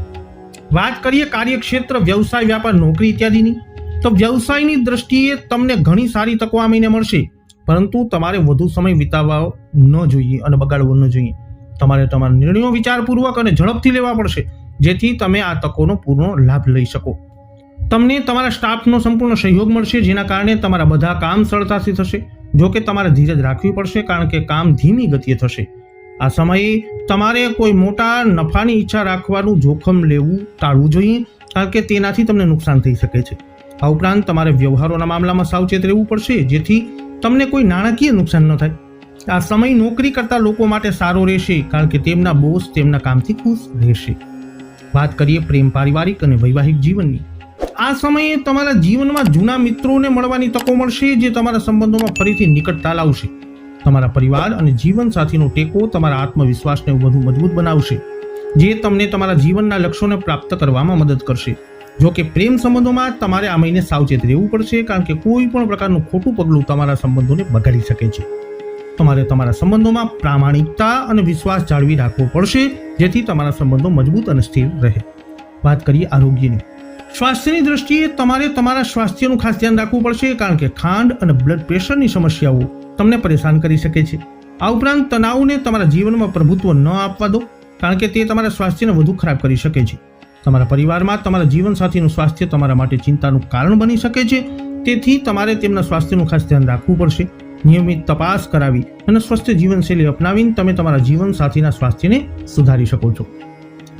વાત કરીએ કાર્યક્ષેત્ર, વ્યવસાય, વ્યાપાર, નોકરી ઇત્યાદિની. તો વ્યવસાયની દ્રષ્ટિએ તમને ઘણી સારી તકો આ મહિને મળશે, પરંતુ તમારે વધુ સમય વિતાવવો ન જોઈએ અને બગાડવો ન જોઈએ. તમારે તમારા નિર્ણયો વિચારપૂર્વક અને ઝડપથી લેવા પડશે, જેથી તમે આ તકોનો પૂર્ણ લાભ લઈ શકો. તમને તમારા સ્ટાફનો સંપૂર્ણ સહયોગ મળશે, જેના કારણે તમારા બધા કામ સરળતાથી થશે. જો કે તમારે ધીરજ રાખવી પડશે, કારણ કે કામ ધીમી ગતિએ થશે. આ સમયે તમારે કોઈ મોટા નફાની ઈચ્છા રાખવાનું જોખમ લેવું ટાળવું જોઈએ, કારણ કે તેનાથી તમને નુકસાન થઈ શકે છે. આ ઉપરાંત તમારે વ્યવહારોના મામલામાં સાવચેત રહેવું પડશે, જેથી તમને કોઈ નાણાકીય નુકસાન ન થાય. આ સમય નોકરી કરતા લોકો માટે સારો રહેશે, કારણ કે તેમના બોસ તેમના કામથી ખુશ રહેશે. વાત કરીએ પ્રેમ, પારિવારિક અને વૈવાહિક જીવનની. આ સમયે તમારા જીવનમાં જૂના મિત્રોને મળવાની તકો મળશે, જે તમારા સંબંધોમાં ફરીથી નિકટતા લાવશે. તમારા પરિવાર અને જીવનસાથીનો ટેકો તમારા આત્મવિશ્વાસને વધુ મજબૂત બનાવશે, જે તમને તમારા જીવનના લક્ષ્યોને પ્રાપ્ત કરવામાં મદદ કરશે. જો કે પ્રેમ સંબંધોમાં તમારે આ મહિને સાવચેત રહેવું પડશે, કારણ કે કોઈ પણ પ્રકારનું ખોટું પગલું તમારા સંબંધોને બગાડી શકે છે. તમારે તમારા સંબંધોમાં પ્રામાણિકતા અને વિશ્વાસ જાળવી રાખવો પડશે, જેથી તમારા સંબંધો મજબૂત અને સ્થિર રહે. વાત કરીએ આરોગ્યની. સ્વાસ્થ્યની દ્રષ્ટિએ તમારે તમારા સ્વાસ્થ્યનું ખાસ ધ્યાન રાખવું પડશે, કારણ કે ખાંડ અને બ્લડ પ્રેશરની સમસ્યાઓ તમને પરેશાન કરી શકે છે. આ ઉપરાંત તણાવને તમારા જીવનમાં પ્રભુત્વ ન આપવા દો, કારણ કે તે તમારા સ્વાસ્થ્યને વધુ ખરાબ કરી શકે છે. તમારા પરિવારમાં તમારા જીવનસાથીનું સ્વાસ્થ્ય તમારા માટે ચિંતાનું કારણ બની શકે છે, તેથી તમારે તેમના સ્વાસ્થ્યનું ખાસ ધ્યાન રાખવું પડશે. નિયમિત તપાસ કરાવી અને સ્વસ્થ જીવનશૈલી અપનાવીને તમે તમારા જીવનસાથીના સ્વાસ્થ્યને સુધારી શકો છો.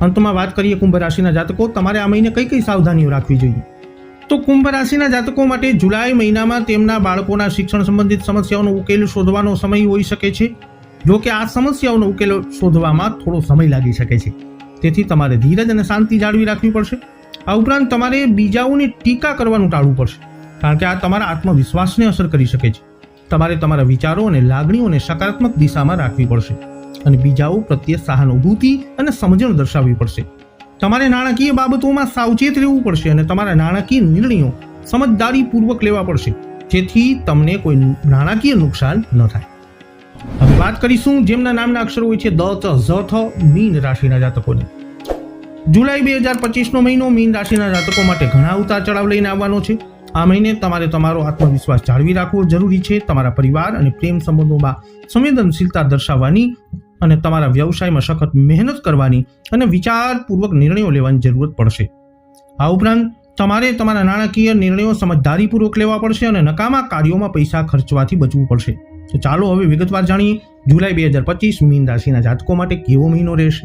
અંતમાં વાત કરીએ કુંભ રાશિના જાતકો, તમારે આ મહિને કઈ કઈ સાવધાનીઓ રાખવી જોઈએ. તો કુંભ રાશિના જાતકો માટે જુલાઈ મહિનામાં તેમના બાળકોના શિક્ષણ સંબંધિત સમસ્યાઓનો ઉકેલ શોધવાનો સમય હોઈ શકે છે. જો કે આ સમસ્યાઓનો ઉકેલ શોધવામાં થોડો સમય લાગી શકે છે, તેથી તમારે ધીરજ અને શાંતિ જાળવી રાખવી પડશે. આ ઉપરાંત તમારે બીજાઓની ટીકા કરવાનું ટાળવું પડશે, કારણ કે આ તમારા આત્મવિશ્વાસને અસર કરી શકે છે. તમારે તમારા વિચારો અને લાગણીઓને સકારાત્મક દિશામાં રાખવી પડશે. અને બીજાઓ પ્રત્યે સહાનુભૂતિ અને સમજણ દર્શાવવી પડશે. તમારે નાણાકીય બાબતોમાં સાવચેત રહેવું પડશે અને તમારા નાણાકીય નિર્ણયો સમજદારીપૂર્વક લેવા પડશે, જેથી તમને કોઈ નાણાકીય નુકસાન ન થાય. હવે વાત કરીશું જેમના નામના અક્ષરો હોય છે દ, ચ, ઝ, થ, મીન રાશિના જાતકોને. જુલાઈ 2025 મહિનો મીન રાશિના જાતકો માટે ઘણા ઉતાર ચઢાવ લઈને આવવાનો છે. આ મહિને તમારે તમારો આત્મવિશ્વાસ જાળવી રાખવો જરૂરી છે. તમારા પરિવાર અને પ્રેમ સંબંધોમાં સંવેદનશીલતા દર્શાવવાની અને તમારા વ્યવસાયમાં સખત મહેનત કરવાની અને વિચારપૂર્વક નિર્ણયો લેવાની જરૂરત પડશે. આ ઉપરાંત તમારે તમારા નાણાકીય નિર્ણયો સમજદારીપૂર્વક લેવા પડશે અને નકામા કાર્યોમાં પૈસા ખર્ચવાથી બચવું પડશે. તો ચાલો હવે વિગતવાર જાણીએ જુલાઈ 2025 મીન રાશિના જાતકો માટે કેવો મહિનો રહેશે.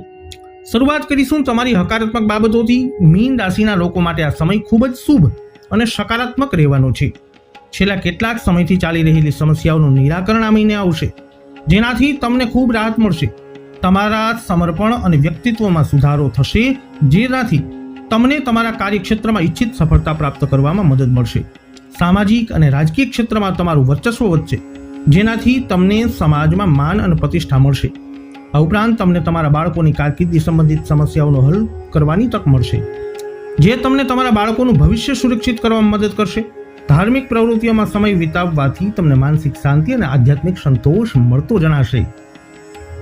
શરૂઆત કરીશું તમારી હકારાત્મક બાબતોથી. મીન રાશિના લોકો માટે આ સમય ખૂબ જ શુભ અને સકારાત્મક રહેવાનો છે. છેલ્લા કેટલાક સમયથી ચાલી રહેલી સમસ્યાઓનું નિરાકરણ આ મહિને આવશે, જેનાથી તમને ખૂબ રાહત મળશે. તમારા સમર્પણ અને વ્યક્તિત્વમાં સુધારો થશે, જેનાથી તમને તમારા કાર્યક્ષેત્રમાં ઈચ્છિત સફળતા પ્રાપ્ત કરવામાં મદદ મળશે. સામાજિક અને રાજકીય ક્ષેત્રમાં તમારું વર્ચસ્વ વધશે, જેનાથી તમને સમાજમાં માન અને પ્રતિષ્ઠા મળશે. આ ઉપરાંત તમને તમારા બાળકોની કારકિર્દી સંબંધિત સમસ્યાઓનો હલ કરવાની તક મળશે, જે તમને તમારા બાળકોનું ભવિષ્ય સુરક્ષિત કરવામાં મદદ કરશે. ધાર્મિક પ્રવૃત્તિઓમાં સમય વિતાવવાથી તમને માનસિક શાંતિ અને આધ્યાત્મિક સંતોષ મળતો જણાશે.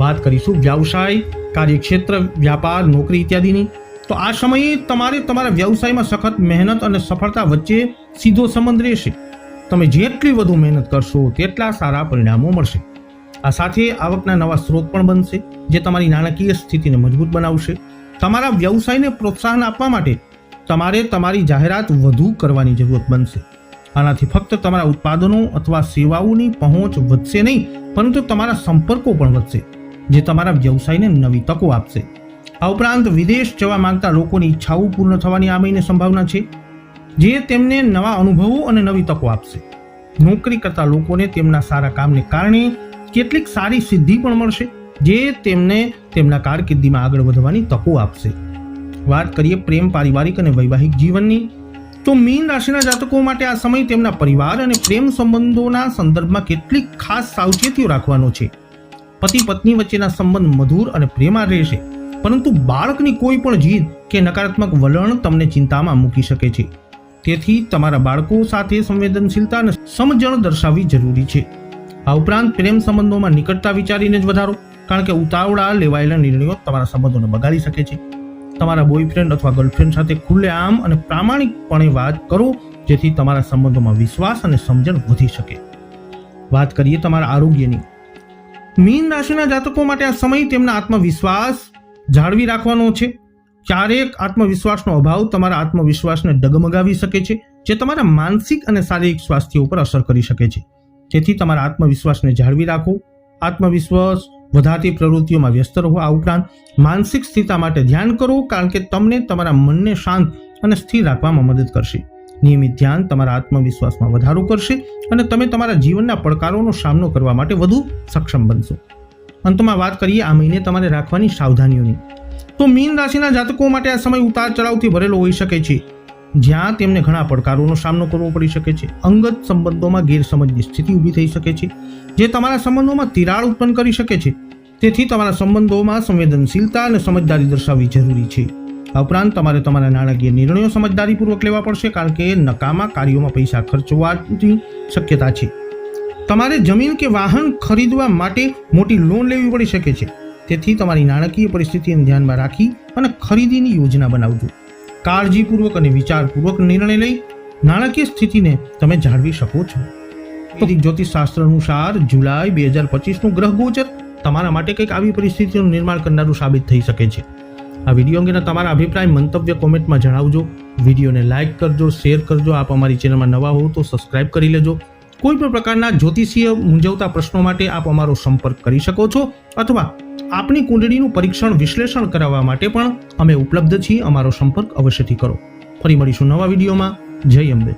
વાત કરીશું વ્યવસાય, કાર્યક્ષેત્ર, વ્યાપાર, નોકરી ઇત્યાદિની. તો આ સમયે તમારે તમારા વ્યવસાયમાં સખત મહેનત અને સફળતા વચ્ચે સીધો સંબંધ રહેશે. તમે જેટલી વધુ મહેનત કરશો તેટલા સારા પરિણામો મળશે. આ સાથે આવકના નવા સ્ત્રોત પણ બનશે, જે તમારી નાણાકીય સ્થિતિને મજબૂત બનાવશે. તમારા વ્યવસાયને પ્રોત્સાહન આપવા માટે તમારે તમારી જાહેરાત વધુ કરવાની જરૂરત બનશે. આનાથી ફક્ત તમારા ઉત્પાદનો અથવા સેવાઓની પહોંચ વધશે નહીં, પરંતુ તમારા સંપર્કો પણ વધશે, જે તમારા વ્યવસાયને નવી તકો આપશે. આ ઉપરાંત વિદેશ જવા માંગતા લોકોની ઈચ્છાઓ પૂર્ણ થવાની આ મહિને સંભાવના છે, જે તેમને નવા અનુભવો અને નવી તકો આપશે. નોકરી કરતા લોકોને તેમના સારા કામને કારણે કેટલીક સારી સિદ્ધિ પણ મળશે, જે તેમને તેમના કારકિર્દીમાં આગળ વધવાની તકો આપશે. વાત કરીએ પ્રેમ, પારિવારિક અને વૈવાહિક જીવનની. તો મીન રાશિના જાતકો માટે આ સમય તેમના પરિવાર અને પ્રેમ સંબંધોના સંદર્ભમાં કેટલીક ખાસ સાવચેતીઓ રાખવાનો છે. પતિ પત્ની વચ્ચેના સંબંધ મધુર અને પ્રેમાળ રહેશે, પરંતુ બાળકની કોઈ પણ જીદ કે નકારાત્મક વલણ તમને ચિંતામાં મૂકી શકે છે. તેથી તમારા બાળકો સાથે સંવેદનશીલતા અને સમજણ દર્શાવવી જરૂરી છે. આ ઉપરાંત પ્રેમ સંબંધોમાં નિકટતા વિચારીને જ વધારો, કારણ કે ઉતાવળા લેવાયેલા નિર્ણયો તમારા સંબંધોને બગાડી શકે છે. તમારા બોયફ્રેન્ડ અથવા ગર્લફ્રેન્ડ સાથે ખુલ્લેઆમ અને પ્રામાણિકપણે વાત કરો, જેથી તમારા સંબંધોમાં વિશ્વાસ અને સમજણ વધી શકે. વાત કરીએ તમારા આરોગ્યની. મીન રાશિના જાતકો માટે આ સમય તેમના આત્મવિશ્વાસ જાળવી રાખવાનો છે. ક્યારેક આત્મવિશ્વાસનો અભાવ તમારા આત્મવિશ્વાસને ડગમગાવી શકે છે, જે તમારા માનસિક અને શારીરિક સ્વાસ્થ્ય ઉપર અસર કરી શકે છે. તેથી તમારા આત્મવિશ્વાસને જાળવી રાખો. આત્મવિશ્વાસ વધારતી પ્રવૃત્તિઓમાં વ્યસ્ત રહો. આ ઉપરાંત માનસિક સ્થિરતા માટે ધ્યાન કરો, કારણ કે તમને તમારા મનને શાંત અને સ્થિર રાખવામાં મદદ કરશે. નિયમિત ધ્યાન તમારા આત્મવિશ્વાસમાં વધારો કરશે અને તમે તમારા જીવનના પડકારોનો સામનો કરવા માટે વધુ સક્ષમ બનશો. અંતમાં વાત કરીએ આ મહિને તમારે રાખવાની સાવધાનીઓની. તો મીન રાશિના જાતકો માટે આ સમય ઉતાર ચઢાવથી ભરેલો હોઈ શકે છે, જ્યાં તેમને ઘણા પડકારોનો સામનો કરવો પડી શકે છે. અંગત સંબંધોમાં ગેરસમજની સ્થિતિ ઊભી થઈ શકે છે, જે તમારા સંબંધોમાં તિરાડ ઉત્પન્ન કરી શકે છે. તેથી તમારા સંબંધોમાં સંવેદનશીલતા અને સમજદારી દર્શાવવી જરૂરી છે. આ ઉપરાંત તમારે તમારા નાણાકીય નિર્ણયો સમજદારીપૂર્વક લેવા પડશે, કારણ કે નકામા કાર્યોમાં પૈસા ખર્ચવાની શક્યતા છે. તમારે જમીન કે વાહન ખરીદવા માટે મોટી લોન લેવી પડી શકે છે. તેથી તમારી નાણાકીય પરિસ્થિતિને ધ્યાનમાં રાખી અને ખરીદીની યોજના બનાવજો. કાળજીપૂર્વક અને વિચારપૂર્વક નિર્ણય લઈ નાણાકીય સ્થિતિને તમે જાળવી શકો છો. જ્યોતિષશાસ્ત્ર અનુસાર જુલાઈ 2025 ગ્રહ ગોચર તમારા માટે કંઈક આવી પરિસ્થિતિનું નિર્માણ કરનારું સાબિત થઈ શકે છે. આ વિડીયો અંગેના તમારા અભિપ્રાય મંતવ્ય કોમેન્ટમાં જણાવજો. વિડીયોને લાઇક કરજો, શેર કરજો. આપ અમારી ચેનલમાં નવા હો તો સબસ્ક્રાઇબ કરી લેજો. કોઈ પણ પ્રકારના જ્યોતિષીય મૂંઝવતા પ્રશ્નો માટે આપ અમારો સંપર્ક કરી શકો છો, અથવા આપની કુંડળીનું પરીક્ષણ વિશ્લેષણ કરાવવા માટે પણ અમે ઉપલબ્ધ છીએ. અમારો સંપર્ક અવશ્યથી કરો. ફરી મળીશું નવા વિડીયોમાં. જય અંબે.